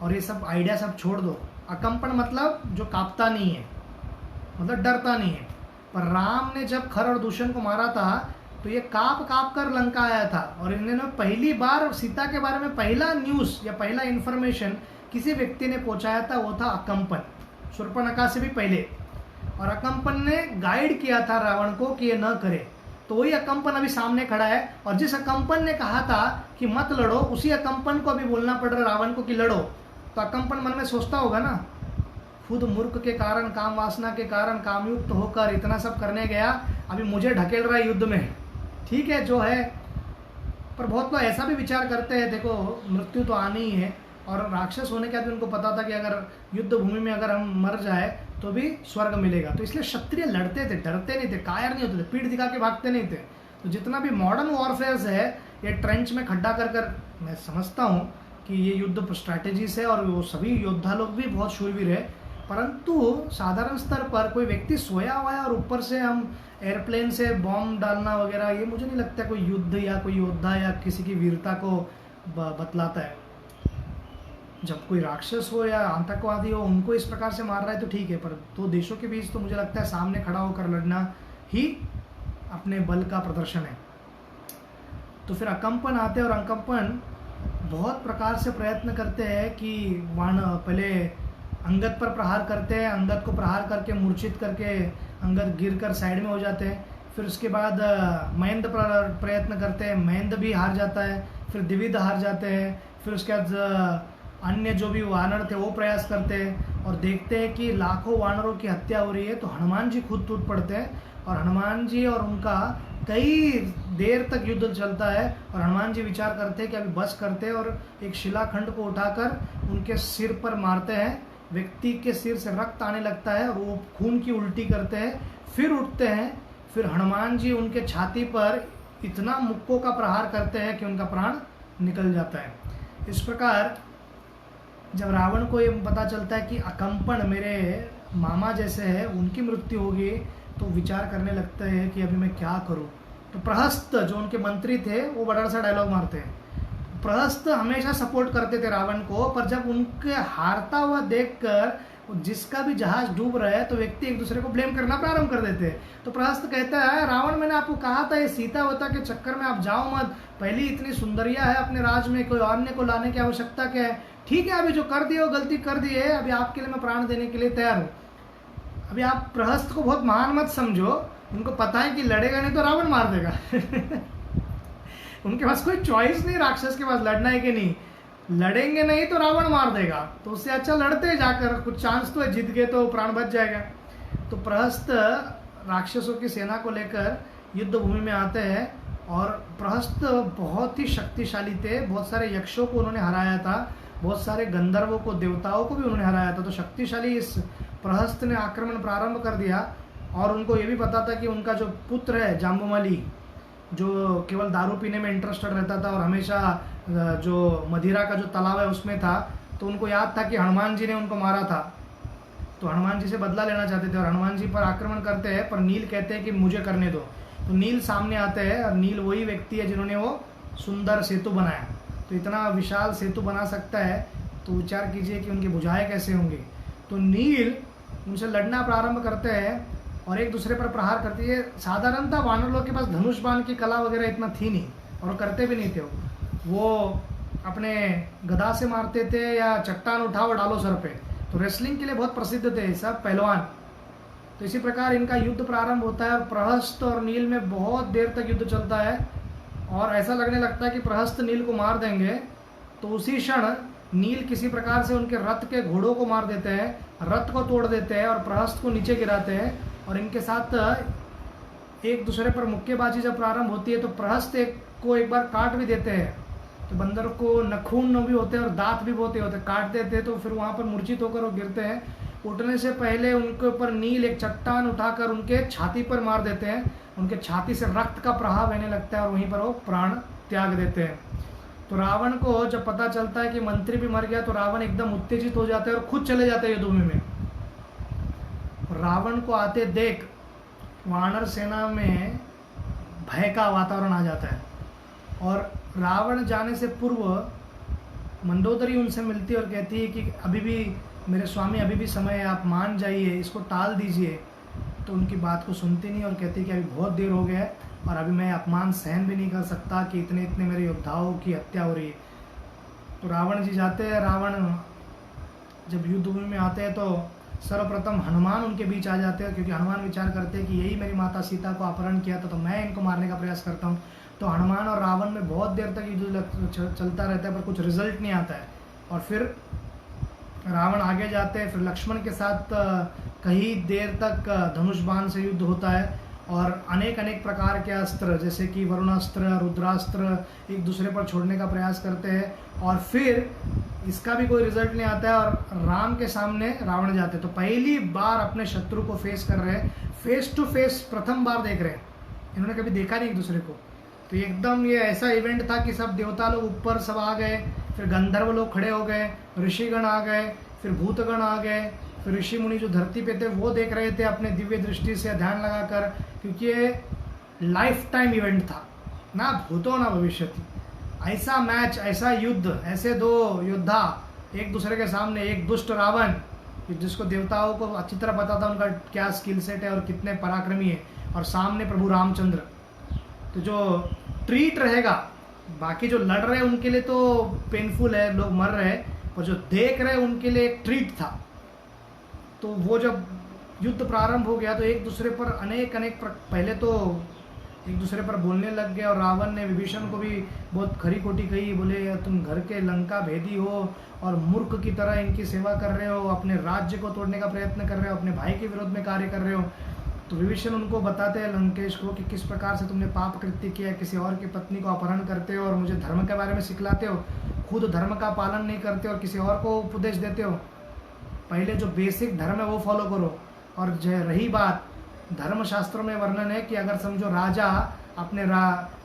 और ये सब आइडिया सब छोड़ दो। अकंपन मतलब जो कांपता नहीं है, मतलब डरता नहीं है। पर राम ने जब खर और दूषण को मारा था तो ये कांप कर लंका आया था और इन्होंने पहली बार सीता के बारे में पहला न्यूज़ या पहला इन्फॉर्मेशन किसी व्यक्ति ने पहुंचाया था, वो था अकंपन, शूर्पणखा से भी पहले। और अकम्पन ने गाइड किया था रावण को कि ये न करे। तो वही अकम्पन अभी सामने खड़ा है, और जिस अकम्पन ने कहा था कि मत लड़ो, उसी अकम्पन को अभी बोलना पड़ रहा है रावण को कि लड़ो। तो अकम्पन मन में सोचता होगा ना, खुद मूर्ख के कारण, काम वासना के कारण कामयुक्त होकर इतना सब करने गया, अभी मुझे ढकेल रहा है युद्ध में। ठीक है जो है, पर बहुत लोग ऐसा भी विचार करते हैं, देखो मृत्यु तो आनी ही है, और राक्षस होने के बाद भी उनको पता था कि अगर युद्ध भूमि में अगर हम मर जाए तो भी स्वर्ग मिलेगा। तो इसलिए क्षत्रिय लड़ते थे, डरते नहीं थे, कायर नहीं होते थे, पीठ दिखा के भागते नहीं थे। तो जितना भी मॉडर्न वॉरफेयर है, ये ट्रेंच में खड्डा कर कर, मैं समझता हूँ कि ये युद्ध स्ट्रैटेजीज है और वो सभी योद्धा लोग भी बहुत शूरवीर है, परंतु साधारण स्तर पर कोई व्यक्ति सोया हुआ है और ऊपर से हम एयरप्लेन से बॉम्ब डालना वगैरह, ये मुझे नहीं लगता कोई युद्ध या कोई योद्धा या किसी की वीरता को बतलाता है। जब कोई राक्षस हो या आतंकवादी हो, उनको इस प्रकार से मार रहा है तो ठीक है, पर दो देशों के बीच तो मुझे लगता है सामने खड़ा होकर लड़ना ही अपने बल का प्रदर्शन है। तो फिर अकम्पन आते हैं और अकम्पन बहुत प्रकार से प्रयत्न करते हैं कि पहले अंगद पर प्रहार करते हैं, अंगद को प्रहार करके मूर्छित करके अंगद गिरकर साइड में हो जाते हैं। फिर उसके बाद महेंद्र पर प्रयत्न करते हैं, महेंद्र भी हार जाता है, फिर द्विविद हार जाते हैं। फिर उसके बाद अन्य जो भी वानर थे वो प्रयास करते हैं और देखते हैं कि लाखों वानरों की हत्या हो रही है। तो हनुमान जी खुद टूट पड़ते हैं और हनुमान जी और उनका कई देर तक युद्ध चलता है और हनुमान जी विचार करते हैं कि अभी बस करते हैं और एक शिलाखंड को उठाकर उनके सिर पर मारते हैं। व्यक्ति के सिर से रक्त आने लगता है और वो खून की उल्टी करते हैं, फिर उठते हैं। फिर हनुमान जी उनके छाती पर इतना मुक्कों का प्रहार करते हैं कि उनका प्राण निकल जाता है। इस प्रकार जब रावण को ये पता चलता है कि अकम्पन मेरे मामा जैसे है, उनकी मृत्यु होगी, तो विचार करने लगते हैं कि अभी मैं क्या करूं। तो प्रहस्त जो उनके मंत्री थे वो बड़ा सा डायलॉग मारते हैं। प्रहस्त हमेशा सपोर्ट करते थे रावण को, पर जब उनके हारता हुआ देखकर जिसका भी जहाज डूब रहा है तो व्यक्ति एक दूसरे को ब्लेम करना प्रारंभ कर देते हैं। तो प्रहस्त कहता है, रावण मैंने आपको कहा था ये सीतावता के चक्कर में आप जाओ मत, पहली इतनी सुंदरिया है अपने राज में, कोई अन्य को लाने की आवश्यकता क्या है। ठीक है, अभी जो कर दिए वो गलती कर दी है, अभी आपके लिए मैं प्राण देने के लिए तैयार हूँ। अभी आप प्रहस्त को बहुत महान मत समझो, उनको पता है कि लड़ेगा नहीं तो रावण मार देगा उनके पास कोई चॉइस नहीं, राक्षस के पास लड़ना है कि नहीं, लड़ेंगे नहीं तो रावण मार देगा, तो उससे अच्छा लड़ते जाकर, कुछ चांस तो है, जीत गए तो प्राण बच जाएगा। तो प्रहस्त राक्षसों की सेना को लेकर युद्ध भूमि में आते हैं और प्रहस्त बहुत ही शक्तिशाली थे, बहुत सारे यक्षों को उन्होंने हराया था, बहुत सारे गंधर्वों को, देवताओं को भी उन्होंने हराया था। तो शक्तिशाली इस प्रहस्त ने आक्रमण प्रारंभ कर दिया और उनको ये भी पता था कि उनका जो पुत्र है जाम्बुमली, जो केवल दारू पीने में इंटरेस्टेड रहता था और हमेशा जो मदिरा का जो तालाब है उसमें था, तो उनको याद था कि हनुमान जी ने उनको मारा था, तो हनुमान जी से बदला लेना चाहते थे और हनुमान जी पर आक्रमण करते हैं। पर नील कहते हैं कि मुझे करने दो। तो नील सामने आते हैं और नील वही व्यक्ति है जिन्होंने वो सुंदर सेतु बनाया। तो इतना विशाल सेतु बना सकता है तो विचार कीजिए कि उनकी भुजाएं कैसे होंगी। तो नील उनसे लड़ना प्रारंभ करते हैं और एक दूसरे पर प्रहार करती है। साधारणतः वानर लोग के पास धनुष बाण की कला वगैरह इतना थी नहीं और करते भी नहीं थे, वो अपने गदा से मारते थे या चट्टान उठाओ डालो सर पे। तो रेसलिंग के लिए बहुत प्रसिद्ध थे सब पहलवान। तो इसी प्रकार इनका युद्ध प्रारंभ होता है और प्रहस्त और नील में बहुत देर तक युद्ध चलता है और ऐसा लगने लगता है कि प्रहस्त नील को मार देंगे। तो उसी क्षण नील किसी प्रकार से उनके रथ के घोड़ों को मार देते हैं, रथ को तोड़ देते हैं और प्रहस्त को नीचे गिराते हैं और इनके साथ एक दूसरे पर मुक्केबाजी जब प्रारंभ होती है तो प्रहस्त एक बार काट भी देते हैं। तो बंदर को नखून भी होते हैं और दांत भी बहुत होते हैं, काट देते हैं तो फिर वहाँ पर मूर्छित होकर वो गिरते हैं। उठने से पहले उनके ऊपर नील एक चट्टान उठाकर उनके छाती पर मार देते हैं, उनके छाती से रक्त का प्रवाह बहने लगता है और वहीं पर वो प्राण त्याग देते हैं। तो रावण को जब पता चलता है कि मंत्री भी मर गया तो रावण एकदम उत्तेजित हो जाता है और खुद चले जाते हैं युद्धभूमि में। रावण को आते देख वानर सेना में भय का वातावरण आ जाता है और रावण जाने से पूर्व मंदोदरी उनसे मिलती है और कहती है कि अभी भी मेरे स्वामी, अभी भी समय है, आप मान जाइए, इसको टाल दीजिए। तो उनकी बात को सुनती नहीं और कहती है कि अभी बहुत देर हो गया है और अभी मैं अपमान सहन भी नहीं कर सकता कि इतने इतने मेरे योद्धाओं की हत्या हो रही है। तो रावण जी जाते हैं। रावण जब युद्ध भूमि में आते हैं तो सर्वप्रथम हनुमान उनके बीच आ जाते हैं, क्योंकि हनुमान विचार करते हैं कि यही मेरी माता सीता को अपहरण किया था, तो मैं इनको मारने का प्रयास करता हूँ। तो हनुमान और रावण में बहुत देर तक युद्ध चलता रहता है, पर कुछ रिजल्ट नहीं आता है। और फिर रावण आगे जाते हैं, फिर लक्ष्मण के साथ कई देर तक धनुष बाण से युद्ध होता है, और अनेक अनेक प्रकार के अस्त्र जैसे कि वरुणास्त्र, रुद्रास्त्र एक दूसरे पर छोड़ने का प्रयास करते हैं, और फिर इसका भी कोई रिजल्ट नहीं आता है, और राम के सामने रावण जाते हैं। तो पहली बार अपने शत्रु को फेस कर रहे हैं, फेस टू फेस प्रथम बार देख रहे हैं, इन्होंने कभी देखा नहीं एक दूसरे को। तो एकदम ये ऐसा इवेंट था कि सब देवता लोग ऊपर सब आ गए, फिर गंधर्व लोग खड़े हो गए, ऋषिगण आ गए, फिर भूतगण आ गए, फिर ऋषि मुनि जो धरती पे थे वो देख रहे थे अपने दिव्य दृष्टि से ध्यान लगाकर, क्योंकि ये लाइफ टाइम इवेंट था, ना भूतो ना भविष्य थी। ऐसा मैच, ऐसा युद्ध, ऐसे दो योद्धा एक दूसरे के सामने, एक दुष्ट रावण जिसको देवताओं को अच्छी तरह पता था उनका क्या स्किल सेट है और कितने पराक्रमी है, और सामने प्रभु रामचंद्र। तो जो ट्रीट रहेगा, बाकी जो लड़ रहे हैं उनके लिए तो पेनफुल है, लोग मर रहे हैं, और जो देख रहे हैं उनके लिए एक ट्रीट था। तो वो जब युद्ध प्रारंभ हो गया तो एक दूसरे पर अनेक अनेक पहले तो एक दूसरे पर बोलने लग गए, और रावण ने विभीषण को भी बहुत खरी खोटी कही, बोले तुम घर के लंका भेदी हो और मूर्ख की तरह इनकी सेवा कर रहे हो, अपने राज्य को तोड़ने का प्रयत्न कर रहे हो, अपने भाई के विरोध में कार्य कर रहे हो। तो विभीषण उनको बताते हैं लंकेश को कि किस प्रकार से तुमने पाप कृत्य किया, किसी और की पत्नी को अपहरण करते हो और मुझे धर्म के बारे में सिखलाते हो, खुद धर्म का पालन नहीं करते और किसी और को उपदेश देते हो। पहले जो बेसिक धर्म है वो फॉलो करो। और जो रही बात, धर्मशास्त्रों में वर्णन है कि अगर समझो राजा अपने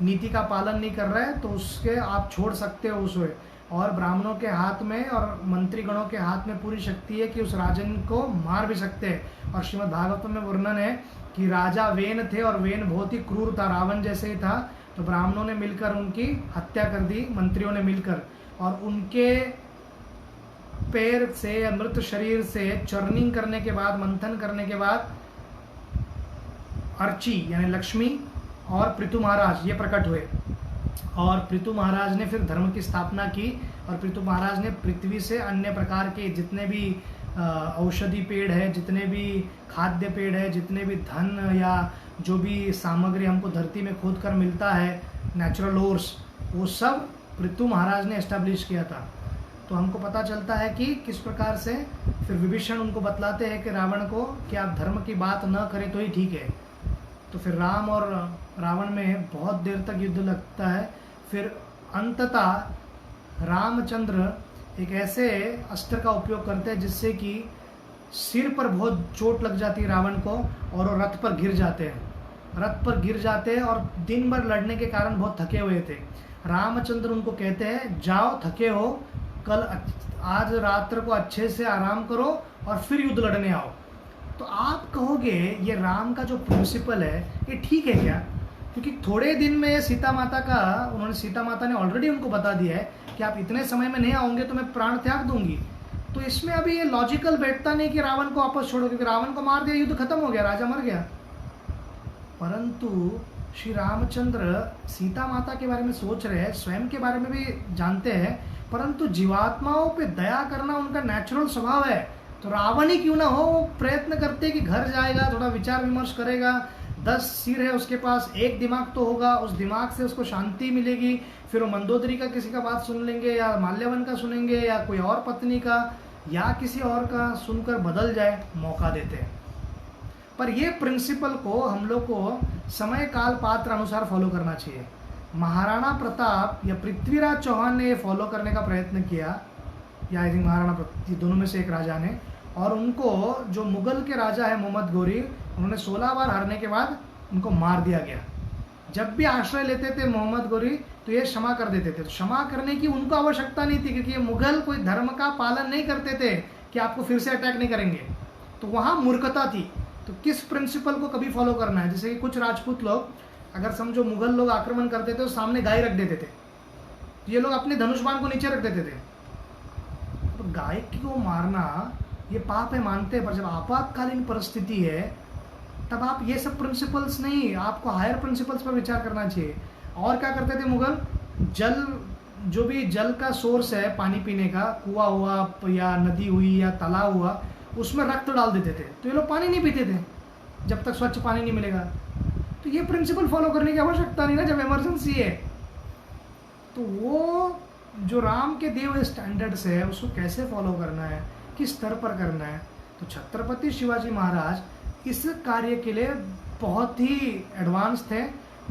नीति का पालन नहीं कर रहा है तो उसके आप छोड़ सकते हो उसे, और ब्राह्मणों के हाथ में और मंत्रीगणों के हाथ में पूरी शक्ति है कि उस राजन को मार भी सकते हैं। और श्रीमद् भागवतम में वर्णन है कि राजा वेन थे और वेन बहुत ही क्रूर था, रावण जैसे ही था, तो ब्राह्मणों ने मिलकर उनकी हत्या कर दी, मंत्रियों ने मिलकर, और उनके पैर से, मृत शरीर से चर्निंग करने के बाद, मंथन करने के बाद अर्ची यानी लक्ष्मी और पृथु महाराज ये प्रकट हुए, और पृथु महाराज ने फिर धर्म की स्थापना की। और पृथु महाराज ने पृथ्वी से अन्य प्रकार के जितने भी औषधि पेड़ है, जितने भी खाद्य पेड़ है, जितने भी धन या जो भी सामग्री हमको धरती में खोद कर मिलता है, नेचुरल ओर्स, वो सब पृथु महाराज ने एस्टेब्लिश किया था। तो हमको पता चलता है कि किस प्रकार से फिर विभीषण उनको बतलाते हैं कि रावण को कि आप धर्म की बात न करें तो ही ठीक है। तो फिर राम और रावण में बहुत देर तक युद्ध लगता है। फिर अंततः रामचंद्र एक ऐसे अस्त्र का उपयोग करते हैं जिससे कि सिर पर बहुत चोट लग जाती है रावण को, और वो रथ पर गिर जाते हैं, रथ पर गिर जाते हैं, और दिन भर लड़ने के कारण बहुत थके हुए थे। रामचंद्र उनको कहते हैं जाओ, थके हो, कल आज रात्र को अच्छे से आराम करो और फिर युद्ध लड़ने आओ। तो आप कहोगे ये राम का जो प्रिंसिपल है ये ठीक है क्या? क्योंकि थोड़े दिन में सीता माता ने ऑलरेडी उनको बता दिया है कि आप इतने समय में नहीं आओगे तो मैं प्राण त्याग दूंगी। तो इसमें अभी ये लॉजिकल बैठता नहीं कि रावण को वापस छोड़ो, क्योंकि रावण को मार दिया, युद्ध खत्म हो गया, राजा मर गया। परंतु श्री रामचंद्र सीता माता के बारे में सोच रहे हैं, स्वयं के बारे में भी जानते हैं, परंतु जीवात्माओं पे दया करना उनका नेचुरल स्वभाव है। तो रावण ही क्यों ना हो, वो प्रयत्न करते कि घर जाएगा, थोड़ा विचार विमर्श करेगा, 10 सिर है उसके पास, एक दिमाग तो होगा, उस दिमाग से उसको शांति मिलेगी। फिर वो मंदोदरी का किसी का बात सुन लेंगे, या माल्यवन का सुनेंगे, या कोई और पत्नी का, या किसी और का सुनकर बदल जाए, मौका देते हैं। पर ये प्रिंसिपल को हम लोग को समय काल पात्र अनुसार फॉलो करना चाहिए। महाराणा प्रताप या पृथ्वीराज चौहान ने ये फॉलो करने का प्रयत्न किया, या आई थिंक महाराणा प्रताप, दोनों में से एक राजा ने, और उनको जो मुगल के राजा है मोहम्मद गौरी, उन्होंने 16 बार हारने के बाद उनको मार दिया गया। जब भी आश्रय लेते थे मोहम्मद गौरी तो ये क्षमा कर देते थे। तो क्षमा करने की उनको आवश्यकता नहीं थी, क्योंकि ये मुगल कोई धर्म का पालन नहीं करते थे कि आपको फिर से अटैक नहीं करेंगे। तो वहाँ मूर्खता थी। तो किस प्रिंसिपल को कभी फॉलो करना है? जैसे कि कुछ राजपूत लोग, अगर समझो मुगल लोग आक्रमण करते थे तो सामने गाय रख देते थे, तो ये लोग अपने धनुष बाण को नीचे रख देते थे। तो गाय को मारना ये पाप है, मानते हैं, पर जब आपातकालीन परिस्थिति है तब आप ये सब प्रिंसिपल्स नहीं, आपको हायर प्रिंसिपल्स पर विचार करना चाहिए। और क्या करते थे मुगल? जल, जो भी जल का सोर्स है पानी पीने का, कुआं हुआ या नदी हुई या तालाब हुआ, उसमें रक्त डाल देते थे, तो ये लोग पानी नहीं पीते थे जब तक स्वच्छ पानी नहीं मिलेगा। तो ये प्रिंसिपल फॉलो करने की आवश्यकता नहीं ना जब इमरजेंसी है। तो वो जो राम के दिए हुए स्टैंडर्ड्स है उसको कैसे फॉलो करना है, किस स्तर पर करना है। तो छत्रपति शिवाजी महाराज इस कार्य के लिए बहुत ही एडवांस थे।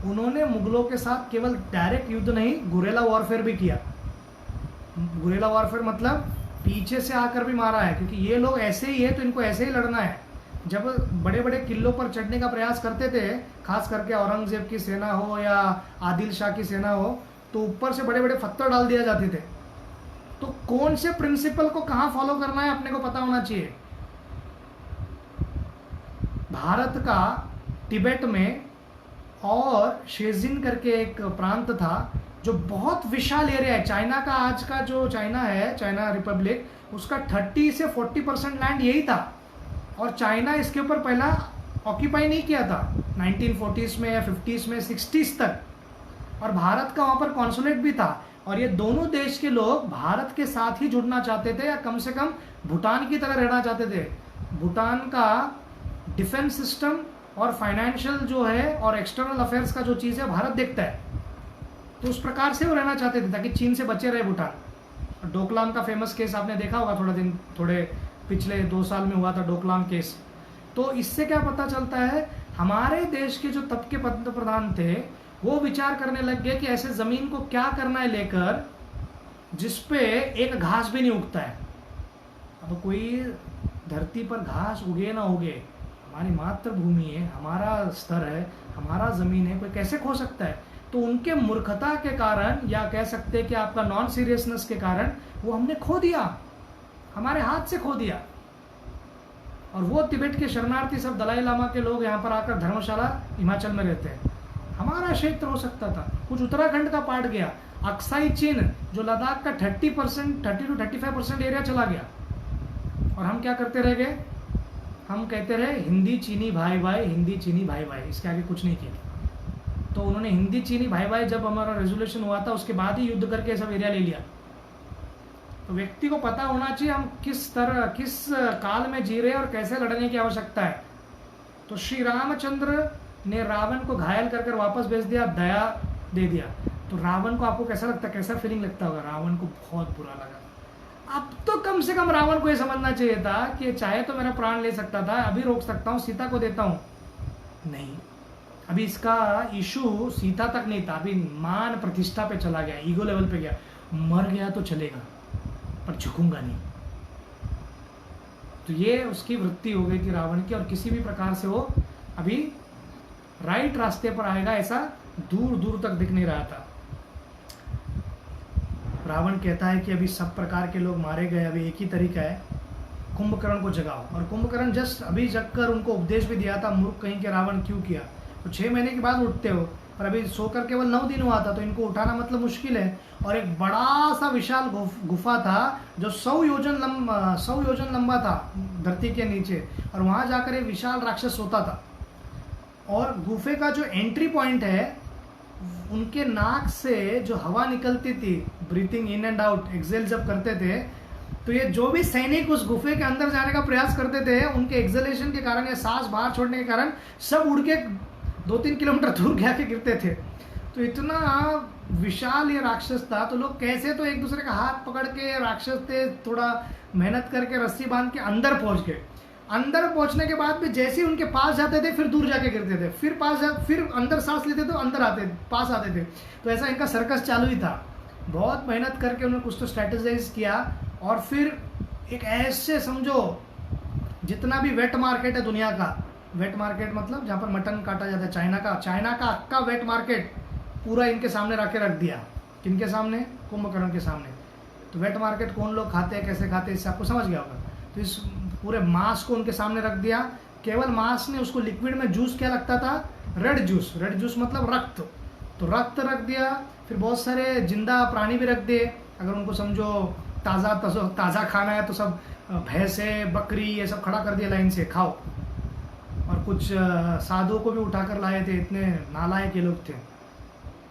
उन्होंने मुगलों के साथ केवल डायरेक्ट युद्ध नहीं, गुरेला वॉरफेयर भी किया। गुरेला वॉरफेयर मतलब पीछे से आकर भी मारा है, क्योंकि ये लोग ऐसे ही है तो इनको ऐसे ही लड़ना है। जब बड़े बड़े किलों पर चढ़ने का प्रयास करते थे, खास करके औरंगजेब की सेना हो या आदिल शाह की सेना हो, तो ऊपर से बड़े बड़े पत्थर डाल दिए जाते थे। तो कौन से प्रिंसिपल को कहाँ फॉलो करना है अपने को पता होना चाहिए। भारत का तिब्बत में और शेजिन करके एक प्रांत था जो बहुत विशाल एरिया है। चाइना का आज का जो चाइना है, चाइना रिपब्लिक, उसका 30 से 40% लैंड यही था। और चाइना इसके ऊपर पहला ऑक्यूपाई नहीं किया था 1940s में या 50s में, 60s तक। और भारत का वहाँ पर कॉन्सुलेट भी था। और ये दोनों देश के लोग भारत के साथ ही जुड़ना चाहते थे, या कम से कम भूटान की तरह रहना चाहते थे। भूटान का डिफेंस सिस्टम और फाइनेंशियल जो है और एक्सटर्नल अफेयर्स का जो चीज़ है भारत देखता है, तो उस प्रकार से वो रहना चाहते थे ताकि चीन से बचे रहे भूटान। डोकलाम का फेमस केस आपने देखा होगा, थोड़े पिछले 2 साल में हुआ था डोकलाम केस। तो इससे क्या पता चलता है, हमारे देश के जो तब के पंतप्रधान थे वो विचार करने लग गए कि ऐसे ज़मीन को क्या करना है लेकर जिसपे एक घास भी नहीं उगता है। अब कोई धरती पर घास उगे ना उगे, हमारी मातृभूमि है, हमारा स्तर है, हमारा ज़मीन है, कोई कैसे खो सकता है। तो उनके मूर्खता के कारण, या कह सकते हैं कि आपका नॉन सीरियसनेस के कारण, वो हमने खो दिया, हमारे हाथ से खो दिया। और वो तिब्बत के शरणार्थी सब दलाई लामा के लोग यहाँ पर आकर धर्मशाला हिमाचल में रहते हैं। हमारा क्षेत्र हो सकता था, कुछ उत्तराखंड का पार्ट गया, अक्साई चीन जो लद्दाख का 30 to 35% एरिया चला गया। और हम क्या करते रह गए, हम कहते रहे हिंदी चीनी भाई भाई, हिंदी चीनी भाई भाई, इसके आगे कुछ नहीं किया। तो उन्होंने हिंदी चीनी भाई भाई जब हमारा रेजोल्यूशन हुआ था उसके बाद ही युद्ध करके सब एरिया ले लिया। तो व्यक्ति को पता होना चाहिए हम किस तरह, किस काल में जी रहे हैं और कैसे लड़ने की आवश्यकता है। तो श्री रामचंद्र ने रावण को घायल कर कर वापस भेज दिया, दया दे दिया। तो रावण को आपको कैसा लगता, कैसा फीलिंग लगता होगा? रावण को बहुत बुरा लगा। अब तो कम से कम रावण को ये समझना चाहिए था कि चाहे तो मेरा प्राण ले सकता था, अभी रोक सकता हूँ, सीता को देता हूँ। नहीं, अभी इसका इशू सीता तक नहीं था, अभी मान प्रतिष्ठा पे चला गया, ईगो लेवल पे गया। मर गया तो चलेगा पर झुकूंगा नहीं। तो ये उसकी वृत्ति हो गई थी रावण की, और किसी भी प्रकार से वो अभी राइट रास्ते पर आएगा ऐसा दूर दूर तक दिख नहीं रहा था। रावण कहता है कि अभी सब प्रकार के लोग मारे गए, अभी एक ही तरीका है, कुंभकर्ण को जगाओ। और कुंभकर्ण जस्ट अभी जगकर उनको उपदेश भी दिया था, मूर्ख कहीं के रावण क्यों किया, तो 6 महीने के बाद उठते हो, पर अभी सोकर केवल 9 दिन हुआ था, तो इनको उठाना मतलब मुश्किल है। और एक बड़ा सा विशाल गुफा था जो 100 योजन लंबा था धरती के नीचे, और वहाँ जाकर एक विशाल राक्षस सोता था। और गुफे का जो एंट्री पॉइंट है, उनके नाक से जो हवा निकलती थी, breathing in and out, exhale जब करते थे, तो ये जो भी सैनिक उस गुफे के अंदर जाने का प्रयास करते थे, उनके एक्सेलेशन के कारण या सांस बाहर छोड़ने के कारण सब उड़ के 2-3 किलोमीटर दूर जाके गिरते थे। तो इतना विशाल ये राक्षस था। तो लोग कैसे तो एक दूसरे का हाथ पकड़ के, राक्षस थे, थोड़ा मेहनत करके रस्सी बांध के अंदर पहुंच गए। अंदर पहुंचने के बाद भी जैसे ही उनके पास जाते थे फिर दूर जाके गिरते थे, फिर अंदर सांस लेते तो अंदर पास आते थे। तो ऐसा इनका सर्कस चालू ही था। बहुत मेहनत करके उन्होंने कुछ तो स्ट्रेटेजाइज किया, और फिर एक ऐसे समझो जितना भी वेट मार्केट है दुनिया का, वेट मार्केट मतलब जहाँ पर मटन काटा जाता है, चाइना का अक्का वेट मार्केट पूरा इनके सामने रख दिया। किनके सामने? कुंभकर्ण के सामने। तो वेट मार्केट कौन लोग खाते हैं, कैसे खाते हैं, इससे आपको समझ गया होगा। तो इस पूरे मांस को उनके सामने रख दिया। केवल मांस ने, उसको लिक्विड में जूस क्या लगता था? रेड जूस मतलब रक्त। तो रक्त रख दिया। फिर बहुत सारे जिंदा प्राणी भी रख दिए, अगर उनको समझो ताज़ा खाना है तो सब भैंसे, बकरी, ये सब खड़ा कर दिया लाइन से, खाओ। और कुछ साधुओं को भी उठाकर लाए थे, इतने नालायक ये लोग थे।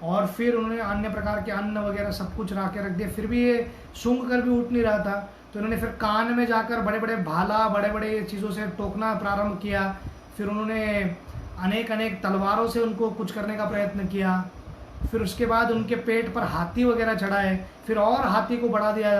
और फिर उन्होंने अन्य प्रकार के अन्न वगैरह सब कुछ ला के रख दिया, फिर भी ये सूंघ कर भी उठ नहीं रहा था। तो इन्होंने फिर कान में जाकर बड़े बड़े भाला, बड़े बड़े चीज़ों से टोकना प्रारंभ किया। फिर उन्होंने अनेक अनेक तलवारों से उनको कुछ करने का प्रयत्न किया। फिर उसके बाद उनके पेट पर हाथी वगैरह चढ़ाए, फिर और हाथी को बढ़ा दिया,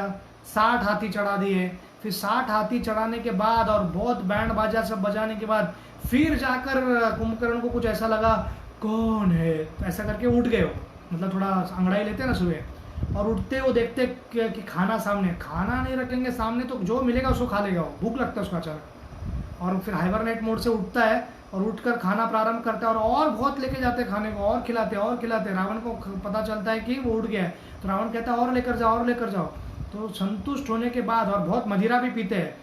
60 हाथी चढ़ा दिए। फिर 60 हाथी चढ़ाने के बाद और बहुत बैंड बाजा सब बजाने के बाद फिर जाकर कुंभकर्ण को कुछ ऐसा लगा, कौन है, तो ऐसा करके उठ गए वो, मतलब थोड़ा अंगड़ाई लेते हैं ना सुबह, और उठते वो देखते कि खाना सामने, खाना नहीं रखेंगे सामने तो जो मिलेगा उसको खा लेगा, वो भूख लगता है उसको अचानक। और फिर हाइबरनेट मोड से उठता है और उठकर खाना प्रारंभ करता है, और बहुत लेके जाते हैं खाने को, और खिलाते और खिलाते। रावण को पता चलता है कि वो उठ गया है, तो रावण कहता है और लेकर जाओ और लेकर जाओ। तो संतुष्ट होने के बाद, और बहुत मदिरा भी पीते हैं,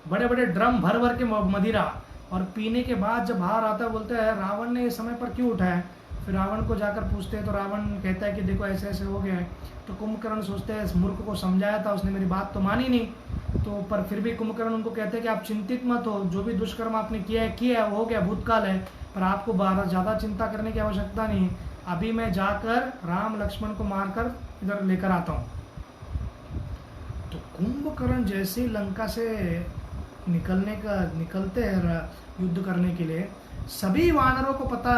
बड़े बड़े ड्रम भर भर के मदिरा, और पीने के बाद जब बाहर आता है बोलता है रावण ने इस समय पर क्यों उठाया। फिर रावण को जाकर पूछते हैं तो रावण कहता है कि देखो ऐसे ऐसे हो गया है। तो कुंभकर्ण सोचते हैं इस मूर्ख को समझाया था, उसने मेरी बात तो मानी नहीं। तो पर फिर भी कुंभकर्ण उनको कहते हैं कि आप चिंतित मत हो, जो भी दुष्कर्म आपने किया है वो हो गया, भूतकाल है, पर आपको ज़्यादा चिंता करने की आवश्यकता नहीं। अभी मैं जाकर राम लक्ष्मण को मारकर इधर लेकर आता हूँ। तो कुंभकर्ण जैसे ही लंका से निकलते हैं युद्ध करने के लिए, सभी वानरों को पता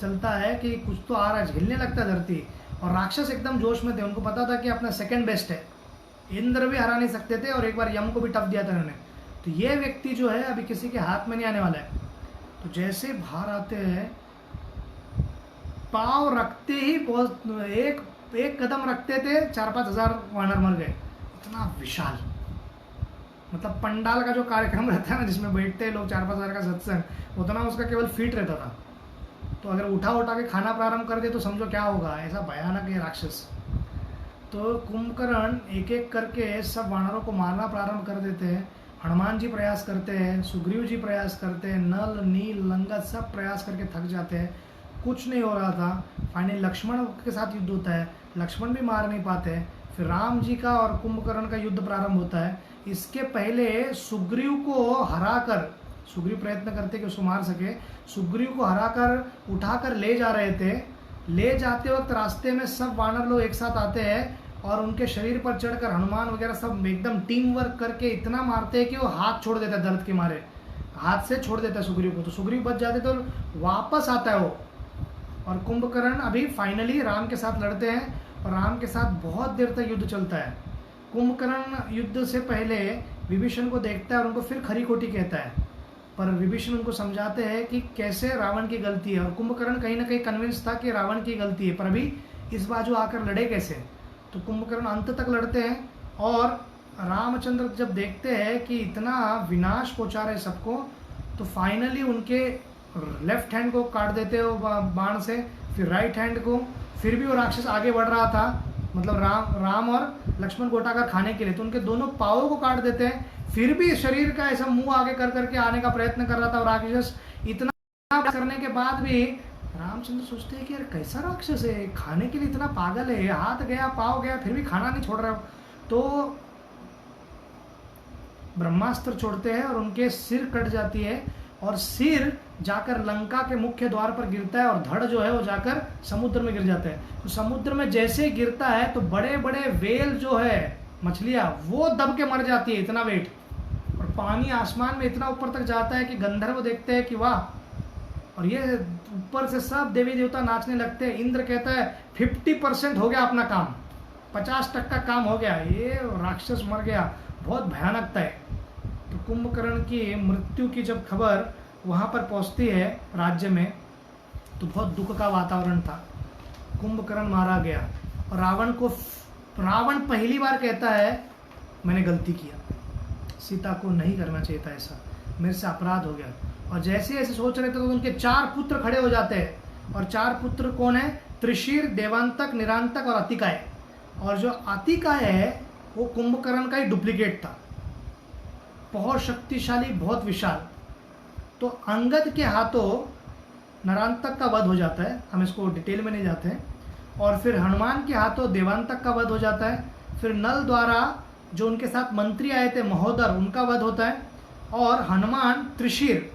चलता है कि कुछ तो आ रहा है, झेलने लगता है धरती। और राक्षस एकदम जोश में थे, उनको पता था कि अपना सेकंड बेस्ट है, इंद्र भी हरा नहीं सकते थे और एक बार यम को भी टफ दिया था इन्होंने। तो ये व्यक्ति जो है अभी किसी के हाथ में नहीं आने वाला है। तो जैसे बाहर आते हैं, पाँव रखते ही बहुत एक कदम रखते थे 4-5 हजार वानर मर गए। इतना विशाल, मतलब पंडाल का जो कार्यक्रम रहता है ना जिसमें बैठते हैं लोग 4-5 हजार का सत्संग, उतना उसका केवल फीट रहता था। तो अगर उठा के खाना प्रारंभ कर दे तो समझो क्या होगा, ऐसा भयानक है राक्षस। तो कुंभकर्ण एक एक करके सब वानरों को मारना प्रारंभ कर देते हैं। हनुमान जी प्रयास करते हैं, सुग्रीव जी प्रयास करते हैं, नल नील लंगत सब प्रयास करके थक जाते हैं, कुछ नहीं हो रहा था। फाइनली लक्ष्मण के साथ युद्ध होता है, लक्ष्मण भी मार नहीं पाते। फिर राम जी का और कुंभकर्ण का युद्ध प्रारंभ होता है। इसके पहले सुग्रीव को हराकर, सुग्रीव प्रयत्न करते कि उसको मार सके, सुग्रीव को हराकर उठाकर ले जा रहे थे। ले जाते वक्त रास्ते में सब वानर लोग एक साथ आते हैं और उनके शरीर पर चढ़कर हनुमान वगैरह सब एकदम टीम वर्क करके इतना मारते हैं कि वो हाथ छोड़ देता है, दर्द के मारे हाथ से छोड़ देता है सुग्रीव को। तो सुग्रीव बच जाते तो वापस आता है वो, और कुंभकर्ण अभी फाइनली राम के साथ लड़ते हैं और राम के साथ बहुत देर तक युद्ध चलता है। कुंभकर्ण युद्ध से पहले विभीषण को देखता है और उनको फिर खरी खोटी कहता है, पर विभीषण उनको समझाते हैं कि कैसे रावण की गलती है, और कुंभकर्ण कहीं ना कहीं कन्विंस था कि रावण की गलती है, पर अभी इस बाजू आकर लड़े कैसे। तो कुंभकर्ण अंत तक लड़ते हैं, और रामचंद्र जब देखते हैं कि इतना विनाश पहुंचा रहे सबको, तो फाइनली उनके लेफ्ट हैंड को काट देते हो बाण से, फिर राइट हैंड को। फिर भी वो राक्षस आगे बढ़ रहा था, मतलब राम और लक्ष्मण को उठाकर खाने के लिए, तो उनके दोनों पाँवों को काट देते हैं। फिर भी शरीर का ऐसा मुंह आगे कर करके आने का प्रयत्न कर रहा था, और राक्षस इतना करने के बाद भी रामचंद्र सोचते हैं कि यार कैसा राक्षस है, खाने के लिए इतना पागल है, हाथ गया पाँव गया फिर भी खाना नहीं छोड़ रहा हो। तो ब्रह्मास्त्र छोड़ते हैं और उनके सिर कट जाती है, और सिर जाकर लंका के मुख्य द्वार पर गिरता है, और धड़ जो है वो जाकर समुद्र में गिर जाता है। तो समुद्र में जैसे गिरता है तो बड़े बड़े वेल जो है मछलियाँ वो दब के मर जाती है, इतना वेट, और पानी आसमान में इतना ऊपर तक जाता है कि गंधर्व देखते हैं कि वाह, और ये ऊपर से सब देवी देवता नाचने लगते हैं। इंद्र कहता है 50% हो गया अपना काम, 50% काम हो गया, ये राक्षस मर गया, बहुत भयानकता है। तो कुंभकर्ण की मृत्यु की जब खबर वहाँ पर पहुँचती है राज्य में, तो बहुत दुख का वातावरण था। कुंभकर्ण मारा गया, और रावण पहली बार कहता है मैंने गलती किया, सीता को नहीं करना चाहिए था ऐसा, मेरे से अपराध हो गया। और जैसे ऐसे सोच रहे थे तो उनके 4 पुत्र खड़े हो जाते हैं, और 4 पुत्र कौन है, त्रिशीर, देवांतक, निरांतक और अतिकाय। और जो अतिकाय है वो कुंभकर्ण का ही डुप्लीकेट था, बहुत शक्तिशाली, बहुत विशाल। तो अंगद के हाथों नरांतक का वध हो जाता है, हम इसको डिटेल में नहीं जाते हैं, और फिर हनुमान के हाथों देवांतक का वध हो जाता है। फिर नल द्वारा जो उनके साथ मंत्री आए थे महोदर, उनका वध होता है, और हनुमान त्रिशीर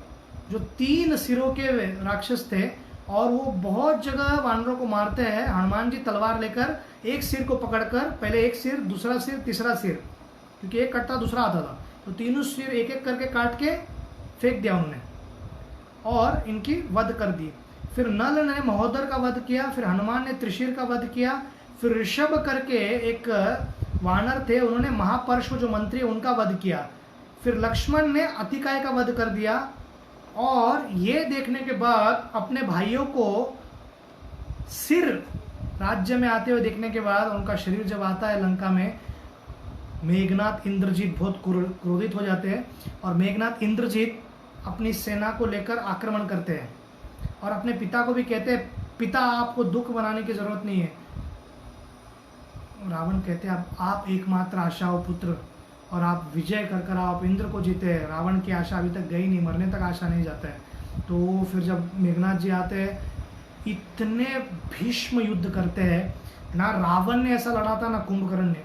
जो 3 सिरों के राक्षस थे और वो बहुत जगह वानरों को मारते हैं। हनुमान जी तलवार लेकर एक सिर को पकड़कर, पहले एक सिर, दूसरा सिर, तीसरा सिर, क्योंकि एक कटता दूसरा आता था, तो तीनों सिर एक एक करके काट के फेंक दिया उन्होंने और इनकी वध कर दी। फिर नल ने महोदर का वध किया, फिर हनुमान ने त्रिशीर का वध किया, फिर ऋषभ करके एक वानर थे, उन्होंने महापर्श्व जो मंत्री है उनका वध किया, फिर लक्ष्मण ने अतिकाय का वध कर दिया। और ये देखने के बाद अपने भाइयों को सिर राज्य में आते हुए देखने के बाद उनका शरीर जब आता है लंका में, मेघनाथ इंद्रजीत बहुत क्रोधित हो जाते हैं और मेघनाथ इंद्रजीत अपनी सेना को लेकर आक्रमण करते हैं और अपने पिता को भी कहते हैं, पिता आपको दुख बनाने की जरूरत नहीं है। रावण कहते हैं, आप एकमात्र आशा हो पुत्र, और आप विजय कर कर आप इंद्र को जीते हैं। रावण की आशा अभी तक गई नहीं, मरने तक आशा नहीं जाता है। तो फिर जब मेघनाथ जी आते हैं, इतने भीष्म युद्ध करते हैं ना, रावण ने ऐसा लड़ा था ना कुंभकर्ण ने।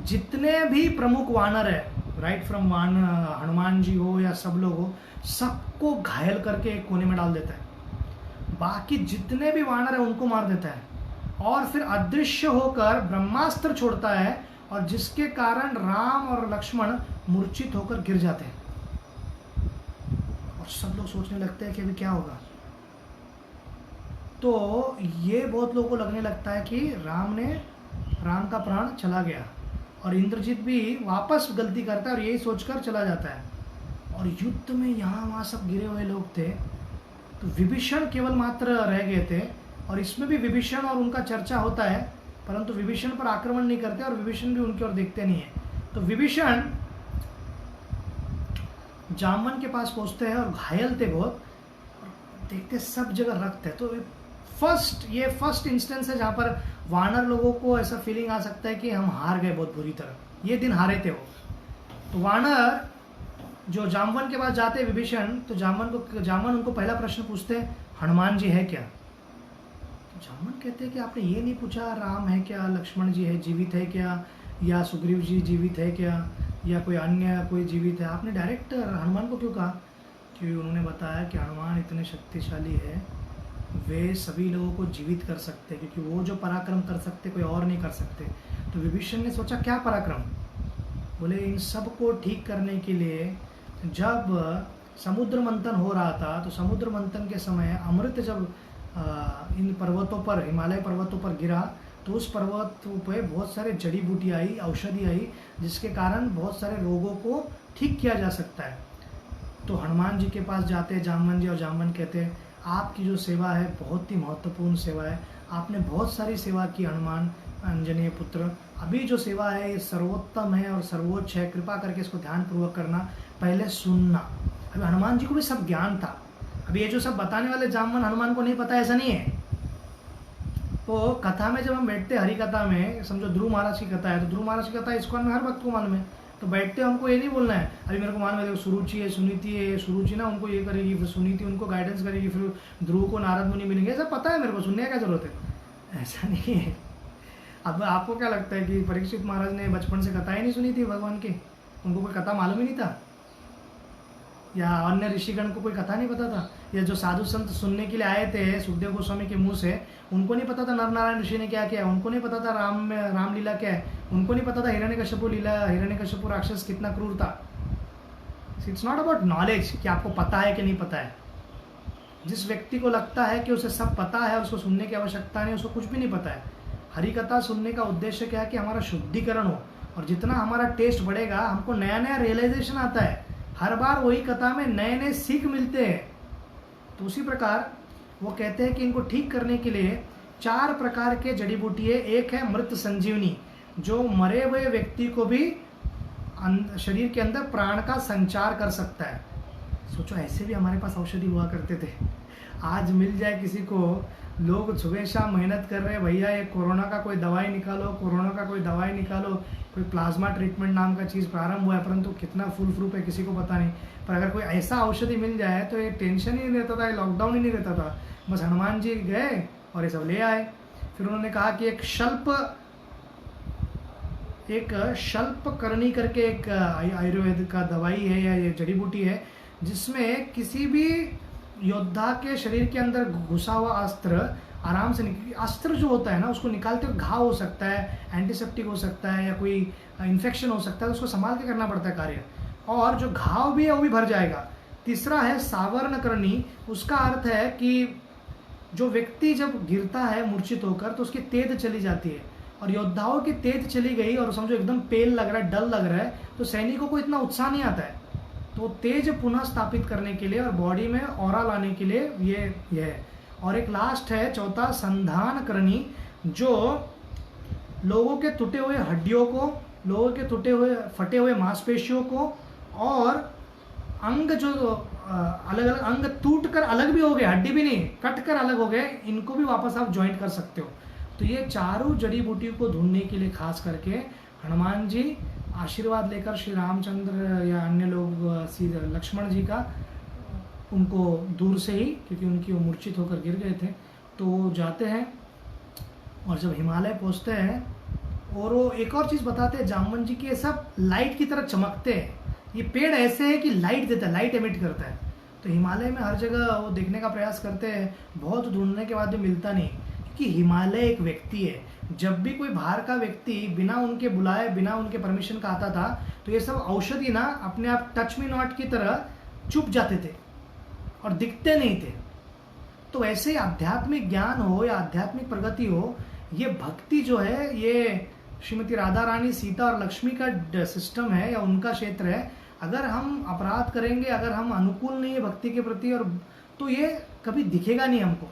जितने भी प्रमुख वानर है, राइट फ्रॉम हनुमान जी हो या सब लोग हो, सबको घायल करके एक कोने में डाल देता है। बाकी जितने भी वानर है उनको मार देता है और फिर अदृश्य होकर ब्रह्मास्त्र छोड़ता है, और जिसके कारण राम और लक्ष्मण मूर्छित होकर गिर जाते हैं और सब लोग सोचने लगते हैं कि अभी क्या होगा। तो ये बहुत लोगों को लगने लगता है कि राम का प्राण चला गया, और इंद्रजीत भी वापस गलती करता है और यही सोचकर चला जाता है। और युद्ध में यहाँ वहाँ सब गिरे हुए लोग थे, तो विभीषण केवल मात्र रह गए थे, और इसमें भी विभीषण और उनका चर्चा होता है, परंतु विभीषण पर आक्रमण नहीं करते और विभीषण भी उनकी ओर देखते नहीं है। तो विभीषण जामवन के पास पहुंचते हैं और घायल थे बहुत, देखते सब जगह रक्त है। तो ये फर्स्ट इंस्टेंस है जहां पर वानर लोगों को ऐसा फीलिंग आ सकता है कि हम हार गए बहुत बुरी तरह, ये दिन हारे थे वो। तो वानर जो जामवन के पास जाते विभीषण, तो जामवन उनको पहला प्रश्न पूछते हैं, हनुमान जी है क्या? जामवन कहते हैं कि आपने ये नहीं पूछा राम है क्या, लक्ष्मण जी है जीवित है क्या, या सुग्रीव जी जीवित है क्या, या कोई अन्य कोई जीवित है, आपने डायरेक्ट हनुमान को क्यों कहा? क्योंकि उन्होंने बताया कि हनुमान इतने शक्तिशाली है, वे सभी लोगों को जीवित कर सकते हैं, क्योंकि वो जो पराक्रम कर सकते कोई और नहीं कर सकते। तो विभीषण ने सोचा क्या पराक्रम? बोले इन सब को ठीक करने के लिए जब समुद्र मंथन हो रहा था, तो समुद्र मंथन के समय अमृत जब इन पर्वतों पर, हिमालय पर्वतों पर गिरा, तो उस पर्वतों पे बहुत सारे जड़ी बूटी आई, औषधि आई, जिसके कारण बहुत सारे रोगों को ठीक किया जा सकता है। तो हनुमान जी के पास जाते हैं जामवन जी, और जामवन कहते हैं आपकी जो सेवा है बहुत ही महत्वपूर्ण सेवा है, आपने बहुत सारी सेवा की हनुमान अंजनीय पुत्र, अभी जो सेवा है ये सर्वोत्तम है और सर्वोच्च है, कृपा करके इसको ध्यानपूर्वक करना, पहले सुनना। अभी हनुमान जी को भी सब ज्ञान था, अभी ये जो सब बताने वाले जामवन हनुमान को नहीं पता ऐसा नहीं है। तो कथा में जब हम बैठते हरि कथा में, समझो ध्रुव महाराज की कथा है, तो ध्रुव महाराज की कथा इस्कॉन में हर वक्त को मालूम है, तो बैठते हमको ये नहीं बोलना है अभी मेरे को मालूम है, सुरुचि है, सुनीति है, सुरुचि ना उनको ये करेगी, फिर सुनीति उनको गाइडेंस करेगी, फिर ध्रुव को नारद मुनि मिलेंगे, ऐसा पता है मेरे को, सुनने का क्या जरूरत है, ऐसा नहीं है। अब आपको क्या लगता है कि परीक्षित महाराज ने बचपन से कथा ही नहीं सुनी थी भगवान की, उनको कोई कथा मालूम ही नहीं था, या अन्य ऋषिगण को कोई कथा नहीं पता था, या जो साधु संत सुनने के लिए आए थे सुखदेव गोस्वामी के मुंह से, उनको नहीं पता था नर नारायण ऋषि ने क्या किया, उनको नहीं पता था रामलीला क्या है, उनको नहीं पता था हिरण्यकश्यपु लीला, हिरण्यकश्यपु राक्षस कितना क्रूर था। इट्स नॉट अबाउट नॉलेज कि आपको पता है कि नहीं पता है। जिस व्यक्ति को लगता है कि उसे सब पता है, उसको सुनने की आवश्यकता नहीं, उसको कुछ भी नहीं पता है। हरि कथा सुनने का उद्देश्य क्या है कि हमारा शुद्धिकरण हो, और जितना हमारा टेस्ट बढ़ेगा हमको नया नया रियलाइजेशन आता है, हर बार वही कथा में नए नए सीख मिलते हैं। तो उसी प्रकार वो कहते हैं कि इनको ठीक करने के लिए 4 प्रकार के जड़ी बूटी है। एक है मृत संजीवनी, जो मरे हुए व्यक्ति को भी शरीर के अंदर प्राण का संचार कर सकता है। सोचो ऐसे भी हमारे पास औषधि हुआ करते थे, आज मिल जाए किसी को, लोग सुबह शाम मेहनत कर रहे हैं, भैया ये कोरोना का कोई दवाई निकालो, कोरोना का कोई दवाई निकालो, कोई प्लाज्मा ट्रीटमेंट नाम का चीज़ प्रारंभ हुआ है, परंतु कितना फुल प्रूफ है किसी को पता नहीं। पर अगर कोई ऐसा औषधि मिल जाए तो ये टेंशन ही नहीं रहता था, ये लॉकडाउन ही नहीं रहता था, बस हनुमान जी गए और ये सब ले आए। फिर उन्होंने कहा कि एक शल्पकर्णी करके एक आयुर्वेद का दवाई है या ये जड़ी बूटी है, जिसमें किसी भी योद्धा के शरीर के अंदर घुसा हुआ अस्त्र आराम से अस्त्र जो होता है ना उसको निकालते हुए घाव हो सकता है, एंटीसेप्टिक हो सकता है या कोई इन्फेक्शन हो सकता है, उसको संभाल के करना पड़ता है कार्य, और जो घाव भी है वो भी भर जाएगा। तीसरा है सावर्ण करनी, उसका अर्थ है कि जो व्यक्ति जब गिरता है मूर्छित होकर तो उसकी तेज चली जाती है, और योद्धाओं की तेज चली गई और समझो एकदम पेल लग रहा है, डल लग रहा है, तो सैनिकों को इतना उत्साह नहीं आता है। तो तेज पुनः स्थापित करने के लिए और बॉडी में ऑरा लाने के लिए ये है। और एक लास्ट है चौथा, संधान करनी, जो लोगों के टूटे हुए हड्डियों को, लोगों के टूटे हुए फटे हुए मांसपेशियों को, और अंग जो अलग अलग अंग टूट कर अलग भी हो गए, हड्डी भी नहीं, कट कर अलग हो गए, इनको भी वापस आप ज्वाइंट कर सकते हो। तो ये चारों जड़ी बूटियों को ढूंढने के लिए खास करके हनुमान जी आशीर्वाद लेकर श्री रामचंद्र या अन्य लोग सीधे लक्ष्मण जी का, उनको दूर से ही, क्योंकि उनकी वो मूर्छित होकर गिर गए थे, तो वो जाते हैं और जब हिमालय पहुंचते हैं, और वो एक और चीज़ बताते हैं जामवंत जी की, ये सब लाइट की तरह चमकते हैं। ये पेड़ ऐसे है कि लाइट देता है, लाइट एमिट करता है। तो हिमालय में हर जगह वो देखने का प्रयास करते हैं, बहुत ढूंढने के बाद भी मिलता नहीं, क्योंकि हिमालय एक व्यक्ति है। जब भी कोई बाहर का व्यक्ति बिना उनके बुलाए, बिना उनके परमिशन का आता था, तो ये सब औषधि ना अपने आप टच मी नॉट की तरह चुप जाते थे और दिखते नहीं थे। तो ऐसे ही आध्यात्मिक ज्ञान हो या आध्यात्मिक प्रगति हो, ये भक्ति जो है, ये श्रीमती राधा रानी, सीता और लक्ष्मी का सिस्टम है या उनका क्षेत्र है। अगर हम अपराध करेंगे, अगर हम अनुकूल नहीं है भक्ति के प्रति, और तो ये कभी दिखेगा नहीं हमको।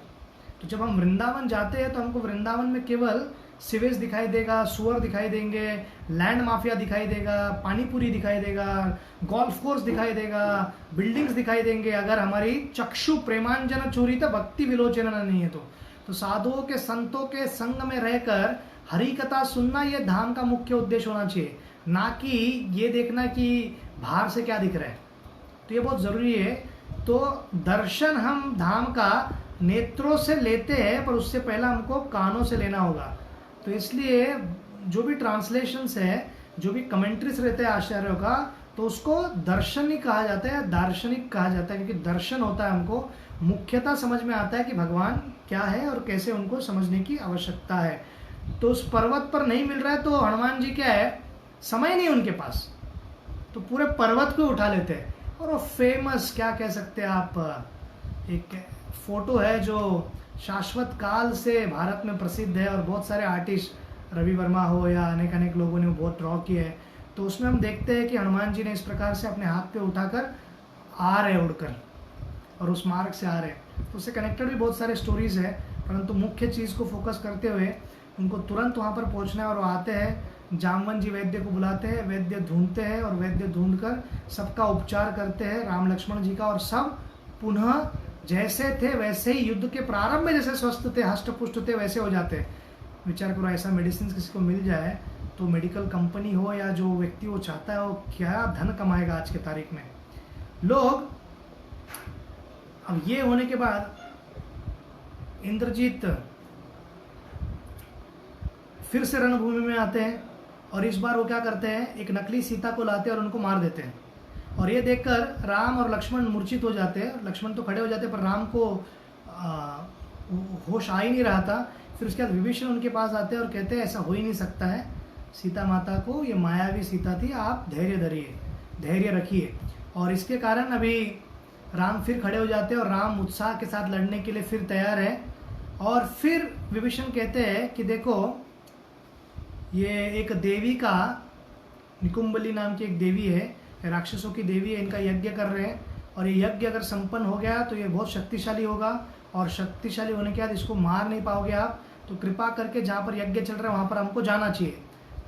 तो जब हम वृंदावन जाते हैं तो हमको वृंदावन में केवल सिवेज दिखाई देगा, सुअर दिखाई देंगे, लैंड माफिया दिखाई देगा, पानीपुरी दिखाई देगा, गोल्फ कोर्स दिखाई देगा, बिल्डिंग्स दिखाई देंगे। अगर हमारी चक्षु प्रेमांजन चोरी तो भक्ति विलोचन नहीं है तो साधुओं के, संतों के संग में रहकर हरि कथा सुनना, ये धाम का मुख्य उद्देश्य होना चाहिए, ना कि ये देखना कि बाहर से क्या दिख रहा है। तो ये बहुत जरूरी है। तो दर्शन हम धाम का नेत्रों से लेते हैं, पर उससे पहला हमको कानों से लेना होगा। तो इसलिए जो भी ट्रांसलेशंस है, जो भी कमेंट्रीज रहते हैं आचार्यों का, तो उसको दर्शन ही कहा जाता है, दार्शनिक कहा जाता है, क्योंकि दर्शन होता है हमको मुख्यतः समझ में आता है कि भगवान क्या है और कैसे उनको समझने की आवश्यकता है। तो उस पर्वत पर नहीं मिल रहा है, तो हनुमान जी क्या है, समय नहीं उनके पास, तो पूरे पर्वत को उठा लेते हैं। और वो फेमस, क्या कह सकते हैं आप, एक फोटो है जो शाश्वत काल से भारत में प्रसिद्ध है, और बहुत सारे आर्टिस्ट, रवि वर्मा हो या अनेक अनेक लोगों ने वो बहुत ड्रॉ किया है। तो उसमें हम देखते हैं कि हनुमान जी ने इस प्रकार से अपने हाथ पे उठाकर आ रहे उड़कर, और उस मार्ग से आ रहे हैं। तो उससे कनेक्टेड भी बहुत सारे स्टोरीज है, परंतु मुख्य चीज़ को फोकस करते हुए उनको तुरंत वहाँ पर पहुँचना है। और वो आते हैं, जामवंत जी वैद्य को बुलाते हैं, वैद्य ढूंढते हैं, और वैद्य ढूंढकर सबका उपचार करते हैं, राम लक्ष्मण जी का, और सब पुनः जैसे थे वैसे ही, युद्ध के प्रारंभ में जैसे स्वस्थ थे, हष्ट पुष्ट थे, वैसे हो जाते हैं। विचार करो, ऐसा मेडिसिन किसी को मिल जाए तो मेडिकल कंपनी हो या जो व्यक्ति वो चाहता है, वो क्या धन कमाएगा आज के तारीख में लोग। अब ये होने के बाद इंद्रजीत फिर से रणभूमि में आते हैं, और इस बार वो क्या करते हैं, एक नकली सीता को लाते हैं और उनको मार देते हैं। और ये देखकर राम और लक्ष्मण मूर्छित हो जाते हैं। लक्ष्मण तो खड़े हो जाते हैं, पर राम को होश आ ही नहीं रहा था। फिर उसके बाद विभीषण उनके पास आते हैं और कहते हैं ऐसा हो ही नहीं सकता है, सीता माता को, ये मायावी सीता थी, आप धैर्य धरिए, धैर्य रखिए। और इसके कारण अभी राम फिर खड़े हो जाते हैं, और राम उत्साह के साथ लड़ने के लिए फिर तैयार है। और फिर विभीषण कहते हैं कि देखो, ये एक देवी का, निकुंबली नाम की एक देवी है, राक्षसों की देवी है, इनका यज्ञ कर रहे हैं, और ये यज्ञ अगर संपन्न हो गया तो ये बहुत शक्तिशाली होगा, और शक्तिशाली होने के बाद इसको मार नहीं पाओगे आप, तो कृपा करके जहाँ पर यज्ञ चल रहा है वहाँ पर हमको जाना चाहिए।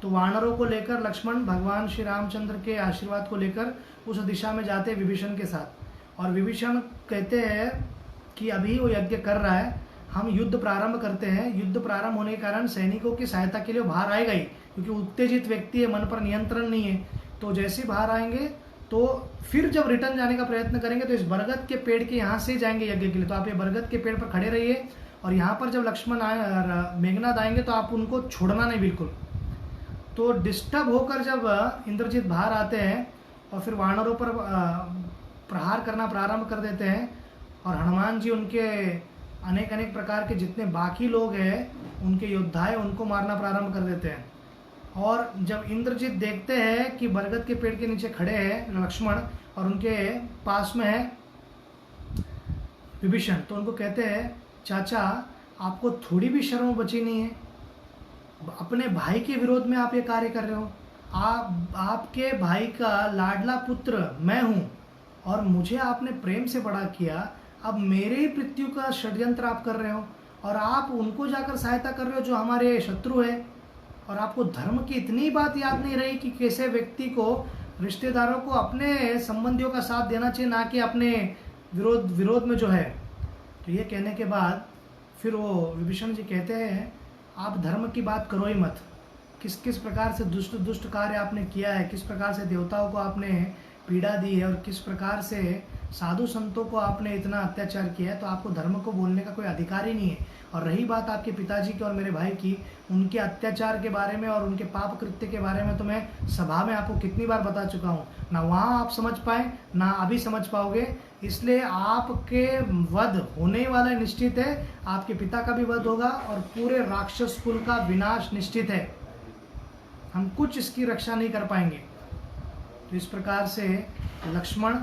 तो वानरों को लेकर लक्ष्मण भगवान श्री रामचंद्र के आशीर्वाद को लेकर उस दिशा में जाते हैं विभीषण के साथ। और विभीषण कहते हैं कि अभी वो यज्ञ कर रहा है, हम युद्ध प्रारंभ करते हैं। युद्ध प्रारंभ होने के कारण सैनिकों की सहायता के लिए बाहर आएगा ही, क्योंकि उत्तेजित व्यक्ति है, मन पर नियंत्रण नहीं है। तो जैसे ही बाहर आएंगे तो फिर जब रिटर्न जाने का प्रयत्न करेंगे तो इस बरगद के पेड़ के यहाँ से जाएंगे यज्ञ के लिए। तो आप ये बरगद के पेड़ पर खड़े रहिए, और यहाँ पर जब लक्ष्मण मेघनाद आएंगे तो आप उनको छोड़ना नहीं बिल्कुल। तो डिस्टर्ब होकर जब इंद्रजीत बाहर आते हैं और फिर वानरों पर प्रहार करना प्रारंभ कर देते हैं, और हनुमान जी उनके अनेक अनेक प्रकार के जितने बाकी लोग हैं उनके योद्धा है उनको मारना प्रारंभ कर देते हैं। और जब इंद्रजीत देखते हैं कि बरगद के पेड़ के नीचे खड़े हैं लक्ष्मण और उनके पास में है विभीषण, तो उनको कहते हैं चाचा आपको थोड़ी भी शर्म बची नहीं है, अपने भाई के विरोध में आप ये कार्य कर रहे हो। आपके भाई का लाडला पुत्र मैं हूँ और मुझे आपने प्रेम से बड़ा किया, अब मेरे ही मृत्यु का षड्यंत्र आप कर रहे हो और आप उनको जाकर सहायता कर रहे हो जो हमारे शत्रु है। और आपको धर्म की इतनी बात याद नहीं रही कि कैसे व्यक्ति को रिश्तेदारों को अपने संबंधियों का साथ देना चाहिए, ना कि अपने विरोध में जो है। तो ये कहने के बाद फिर वो विभीषण जी कहते हैं आप धर्म की बात करो ही मत, किस किस प्रकार से दुष्ट कार्य आपने किया है, किस प्रकार से देवताओं को आपने पीड़ा दी है और किस प्रकार से साधु संतों को आपने इतना अत्याचार किया है, तो आपको धर्म को बोलने का कोई अधिकार ही नहीं है। और रही बात आपके पिताजी की और मेरे भाई की, उनके अत्याचार के बारे में और उनके पाप कृत्य के बारे में तो मैं सभा में आपको कितनी बार बता चुका हूँ, ना वहाँ आप समझ पाए ना अभी समझ पाओगे। इसलिए आपके वध होने वाला निश्चित है, आपके पिता का भी वध होगा और पूरे राक्षस कुल का विनाश निश्चित है, हम कुछ इसकी रक्षा नहीं कर पाएंगे। तो इस प्रकार से लक्ष्मण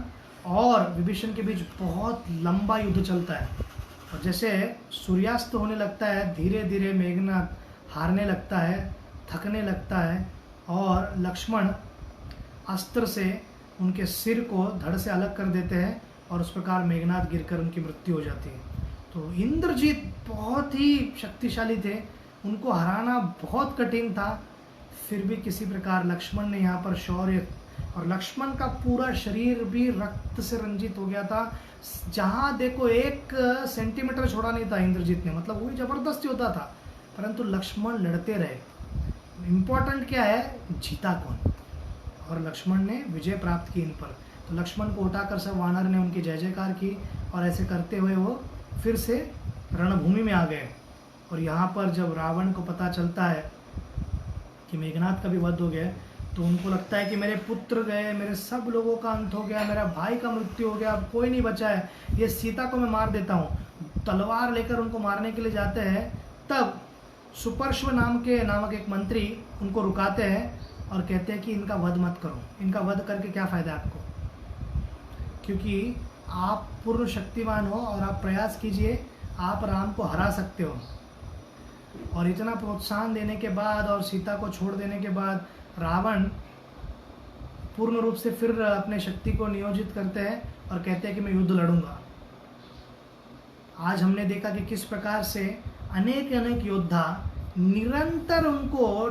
और विभीषण के बीच बहुत लंबा युद्ध चलता है और जैसे सूर्यास्त होने लगता है धीरे धीरे मेघनाथ हारने लगता है, थकने लगता है और लक्ष्मण अस्त्र से उनके सिर को धड़ से अलग कर देते हैं और उस प्रकार मेघनाथ गिरकर उनकी मृत्यु हो जाती है। तो इंद्रजीत बहुत ही शक्तिशाली थे, उनको हराना बहुत कठिन था, फिर भी किसी प्रकार लक्ष्मण ने यहाँ पर शौर्य, और लक्ष्मण का पूरा शरीर भी रक्त से रंजित हो गया था, जहाँ देखो 1 सेंटीमीटर छोड़ा नहीं था इंद्रजीत ने, मतलब वो भी जबरदस्त होता था, परंतु लक्ष्मण लड़ते रहे। इम्पोर्टेंट क्या है, जीता कौन, और लक्ष्मण ने विजय प्राप्त की इन पर। तो लक्ष्मण को उठाकर सब वानर ने उनकी जय जयकार की और ऐसे करते हुए वो फिर से रणभूमि में आ गए। और यहाँ पर जब रावण को पता चलता है कि मेघनाथ का भी वध हो गया, तो उनको लगता है कि मेरे पुत्र गए, मेरे सब लोगों का अंत हो गया, मेरा भाई का मृत्यु हो गया, अब कोई नहीं बचा है, ये सीता को मैं मार देता हूँ। तलवार लेकर उनको मारने के लिए जाते हैं, तब सुपर्श्व नामक एक मंत्री उनको रुकाते हैं और कहते हैं कि इनका वध मत करो, इनका वध करके क्या फ़ायदा है आपको, क्योंकि आप पूर्ण शक्तिमान हो और आप प्रयास कीजिए, आप राम को हरा सकते हो। और इतना प्रोत्साहन देने के बाद और सीता को छोड़ देने के बाद रावण पूर्ण रूप से फिर अपने शक्ति को नियोजित करते हैं और कहते हैं कि मैं युद्ध लड़ूंगा। आज हमने देखा कि किस प्रकार से अनेक अनेक योद्धा निरंतर उनको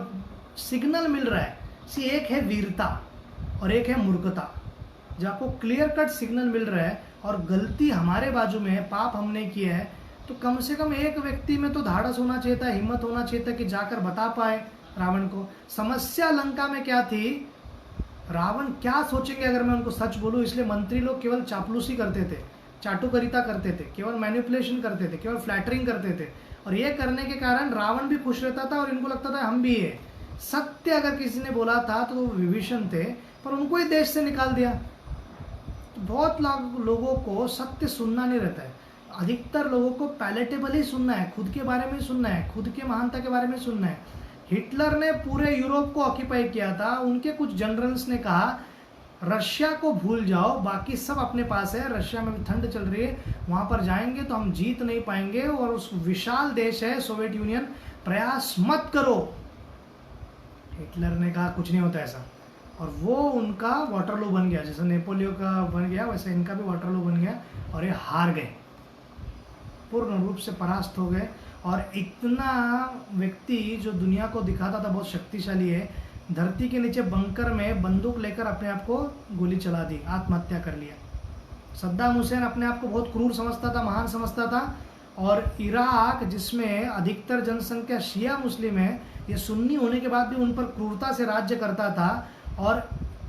सिग्नल मिल रहा है, एक है वीरता और एक है मूर्खता। जब आपको क्लियर कट सिग्नल मिल रहा है और गलती हमारे बाजू में है, पाप हमने किया है, तो कम से कम एक व्यक्ति में तो धाड़स होना चाहिए था, हिम्मत होना चाहिए था कि जाकर बता पाए रावण को। समस्या लंका में क्या थी, रावण क्या सोचेंगे अगर मैं उनको सच बोलूं, इसलिए मंत्री लोग केवल चापलूसी करते थे, चाटुकरिता करते थे, केवल मैनिपुलेशन करते थे, केवल फ्लैटरिंग करते थे, और ये करने के कारण रावण भी खुश रहता था और इनको लगता था हम भी है। सत्य अगर किसी ने बोला था तो वो विभीषण थे, पर उनको ही देश से निकाल दिया। तो बहुत लोगों को सत्य सुनना नहीं रहता है, अधिकतर लोगों को पैलेटेबल ही सुनना है, खुद के बारे में सुनना है, खुद के महानता के बारे में सुनना है। हिटलर ने पूरे यूरोप को ऑक्यूपाई किया था, उनके कुछ जनरल्स ने कहा रशिया को भूल जाओ, बाकी सब अपने पास है, रशिया में भी ठंड चल रही है, वहां पर जाएंगे तो हम जीत नहीं पाएंगे, और उस विशाल देश है सोवियत यूनियन, प्रयास मत करो। हिटलर ने कहा कुछ नहीं होता ऐसा, और वो उनका वाटरलू बन गया, जैसे नेपोलियो का बन गया वैसे इनका भी वाटरलू बन गया, और ये हार गए, पूर्ण रूप से परास्त हो गए। और इतना व्यक्ति जो दुनिया को दिखाता था बहुत शक्तिशाली है, धरती के नीचे बंकर में बंदूक लेकर अपने आप को गोली चला दी, आत्महत्या कर लिया। सद्दाम हुसैन अपने आप को बहुत क्रूर समझता था, महान समझता था, और इराक जिसमें अधिकतर जनसंख्या शिया मुस्लिम है, ये सुन्नी होने के बाद भी उन पर क्रूरता से राज्य करता था। और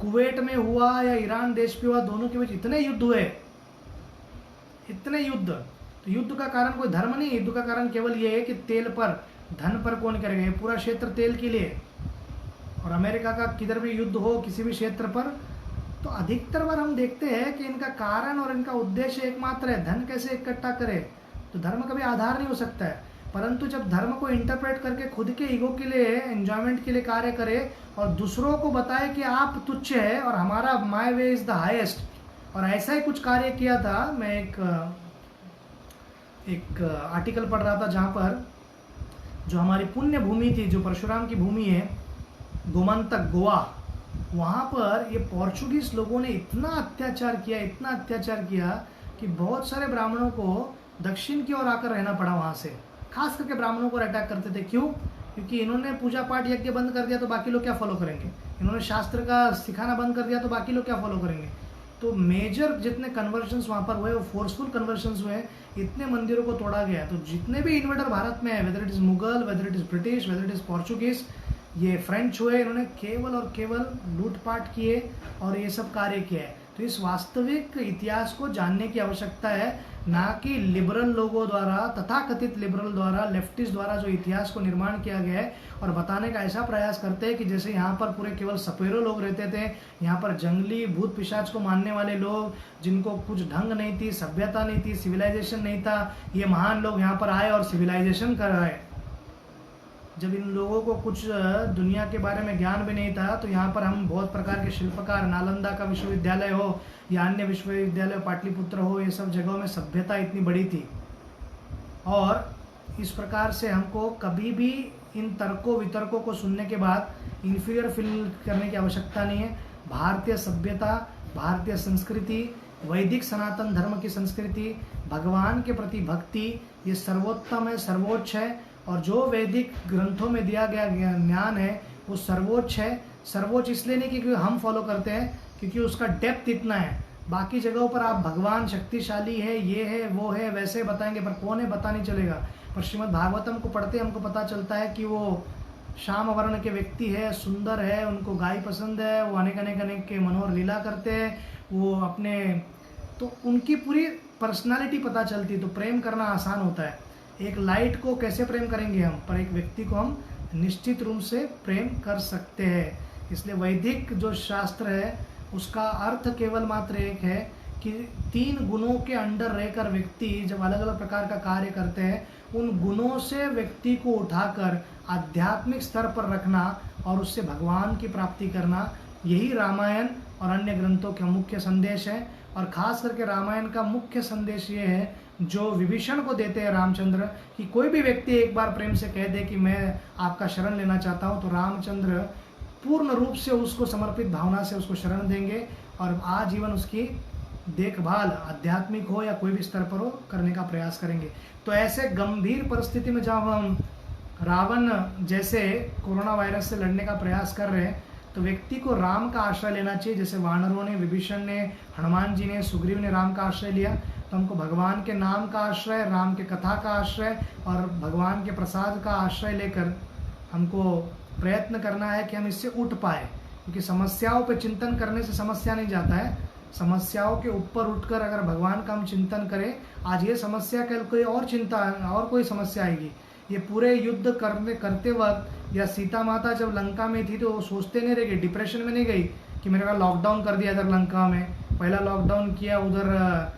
कुवैत में हुआ या ईरान देश पे हुआ, दोनों के बीच इतने युद्ध हुए, इतने युद्ध। तो युद्ध का कारण कोई धर्म नहीं, युद्ध का कारण केवल ये है कि तेल पर, धन पर कौन करेगा, ये पूरा क्षेत्र तेल के लिए। और अमेरिका का किधर भी युद्ध हो किसी भी क्षेत्र पर, तो अधिकतर बार हम देखते हैं कि इनका कारण और इनका उद्देश्य एकमात्र है, धन कैसे इकट्ठा करे। तो धर्म कभी आधार नहीं हो सकता है, परंतु जब धर्म को इंटरप्रेट करके खुद के ईगो के लिए, एंजॉयमेंट के लिए कार्य करे और दूसरों को बताए कि आप तुच्छ है और हमारा my way is the highest, और ऐसा ही कुछ कार्य किया था। मैं एक आर्टिकल पढ़ रहा था जहाँ पर जो हमारी पुण्य भूमि थी, जो परशुराम की भूमि है, गोमंतक गोवा, वहाँ पर ये पोर्चुगीज लोगों ने इतना अत्याचार किया कि बहुत सारे ब्राह्मणों को दक्षिण की ओर आकर रहना पड़ा वहाँ से। खास करके ब्राह्मणों को अटैक करते थे। क्यों? क्योंकि इन्होंने पूजा पाठ यज्ञ बंद कर दिया तो बाकी लोग क्या फॉलो करेंगे, इन्होंने शास्त्र का सिखाना बंद कर दिया तो बाकी लोग क्या फॉलो करेंगे। तो मेजर जितने कन्वर्जन्स वहाँ पर हुए वो फोर्सफुल कन्वर्जन्स हुए, इतने मंदिरों को तोड़ा गया। तो जितने भी इन्वेडर भारत में है, whether it is Mughal, whether it is British, whether it is Portuguese, ये फ्रेंच हुए, इन्होंने केवल और केवल लूटपाट किए और ये सब कार्य किया है। तो इस वास्तविक इतिहास को जानने की आवश्यकता है, ना कि लिबरल लोगों द्वारा, तथाकथित लिबरल द्वारा, लेफ्टिस्ट द्वारा जो इतिहास को निर्माण किया गया है और बताने का ऐसा प्रयास करते हैं कि जैसे यहाँ पर पूरे केवल सपेरों लोग रहते थे, यहाँ पर जंगली भूत पिशाच को मानने वाले लोग, जिनको कुछ ढंग नहीं थी, सभ्यता नहीं थी, सिविलाइजेशन नहीं था, ये महान लोग यहाँ पर आए और सिविलाइजेशन कर रहे। जब इन लोगों को कुछ दुनिया के बारे में ज्ञान भी नहीं था, तो यहाँ पर हम बहुत प्रकार के शिल्पकार, नालंदा का विश्वविद्यालय हो या अन्य विश्वविद्यालय, पाटलिपुत्र हो, ये सब जगहों में सभ्यता इतनी बड़ी थी। और इस प्रकार से हमको कभी भी इन तर्कों वितर्कों को सुनने के बाद इन्फीरियर फील करने की आवश्यकता नहीं है। भारतीय सभ्यता, भारतीय संस्कृति, वैदिक सनातन धर्म की संस्कृति, भगवान के प्रति भक्ति, ये सर्वोत्तम है, सर्वोच्च है। और जो वैदिक ग्रंथों में दिया गया ज्ञान है वो सर्वोच्च है। सर्वोच्च इसलिए नहीं क्योंकि हम फॉलो करते हैं, क्योंकि उसका डेप्थ इतना है। बाकी जगहों पर आप भगवान शक्तिशाली है, ये है, वो है, वैसे बताएंगे, पर कौन है पता नहीं चलेगा। पर श्रीमद् भागवतम को पढ़ते हमको पता चलता है कि वो श्याम वर्ण के व्यक्ति है, सुंदर है, उनको गाय पसंद है, वो अनेक के मनोहर लीला करते हैं, वो अपने, तो उनकी पूरी पर्सनालिटी पता चलती है। तो प्रेम करना आसान होता है। एक लाइट को कैसे प्रेम करेंगे हम, पर एक व्यक्ति को हम निश्चित रूप से प्रेम कर सकते हैं। इसलिए वैदिक जो शास्त्र है उसका अर्थ केवल मात्र एक है कि 3 गुणों के अंडर रहकर व्यक्ति जब अलग अलग प्रकार का कार्य करते हैं, उन गुणों से व्यक्ति को उठाकर आध्यात्मिक स्तर पर रखना और उससे भगवान की प्राप्ति करना, यही रामायण और अन्य ग्रंथों का मुख्य संदेश है। और खास करके रामायण का मुख्य संदेश ये है जो विभीषण को देते हैं रामचंद्र, कि कोई भी व्यक्ति एक बार प्रेम से कह दे कि मैं आपका शरण लेना चाहता हूँ, तो रामचंद्र पूर्ण रूप से उसको समर्पित भावना से उसको शरण देंगे और आजीवन उसकी देखभाल, आध्यात्मिक हो या कोई भी स्तर पर हो, करने का प्रयास करेंगे। तो ऐसे गंभीर परिस्थिति में जब हम रावण जैसे कोरोना वायरस से लड़ने का प्रयास कर रहे हैं, तो व्यक्ति को राम का आश्रय लेना चाहिए। जैसे वानरों ने, विभीषण ने, हनुमान जी ने, सुग्रीव ने राम का आश्रय लिया, तो हमको भगवान के नाम का आश्रय, राम के कथा का आश्रय और भगवान के प्रसाद का आश्रय लेकर हमको प्रयत्न करना है कि हम इससे उठ पाए। क्योंकि समस्याओं पे चिंतन करने से समस्या नहीं जाता है, समस्याओं के ऊपर उठकर अगर भगवान का हम चिंतन करें, आज ये समस्या, कल कोई और चिंता और कोई समस्या आएगी। ये पूरे युद्ध करते वक्त या सीता माता जब लंका में थी तो वो सोचते नहीं रह गई, डिप्रेशन में नहीं गई कि मेरे का लॉकडाउन कर दिया इधर लंका में, पहला लॉकडाउन किया उधर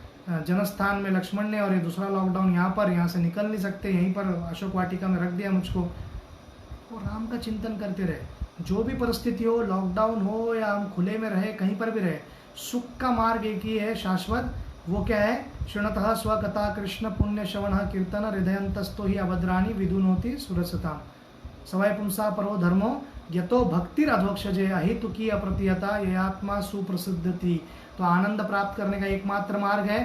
जनस्थान में लक्ष्मण ने, और ये दूसरा लॉकडाउन यहाँ पर, यहाँ से निकल नहीं सकते, यहीं पर अशोक वाटिका में रख दिया मुझको। वो राम का चिंतन करते रहे। जो भी परिस्थिति हो, लॉकडाउन हो या हम खुले में रहे, कहीं पर भी रहे, सुख का मार्ग एक ही है शाश्वत। वो क्या है? शृणतः स्वकथा कृष्ण पुण्य श्रवण कीर्तन हृदयंतस्तो ही अभद्राणी विदुनोति सुरसताम सवय पुंसा परो धर्मो यतो भक्तिर अधोक्षजे अहितुकी अप्रतिहता ये आत्मा सुप्रसिद्ध थी। तो आनंद प्राप्त करने का एकमात्र मार्ग है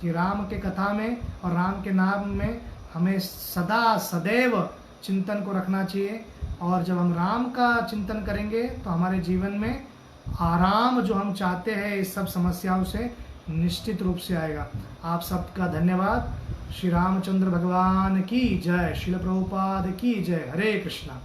कि राम के कथा में और राम के नाम में हमें सदा सदैव चिंतन को रखना चाहिए। और जब हम राम का चिंतन करेंगे तो हमारे जीवन में आराम जो हम चाहते हैं इस सब समस्याओं से निश्चित रूप से आएगा। आप सबका धन्यवाद। श्री रामचंद्र भगवान की जय, श्रील प्रभुपाद की जय। हरे कृष्णा।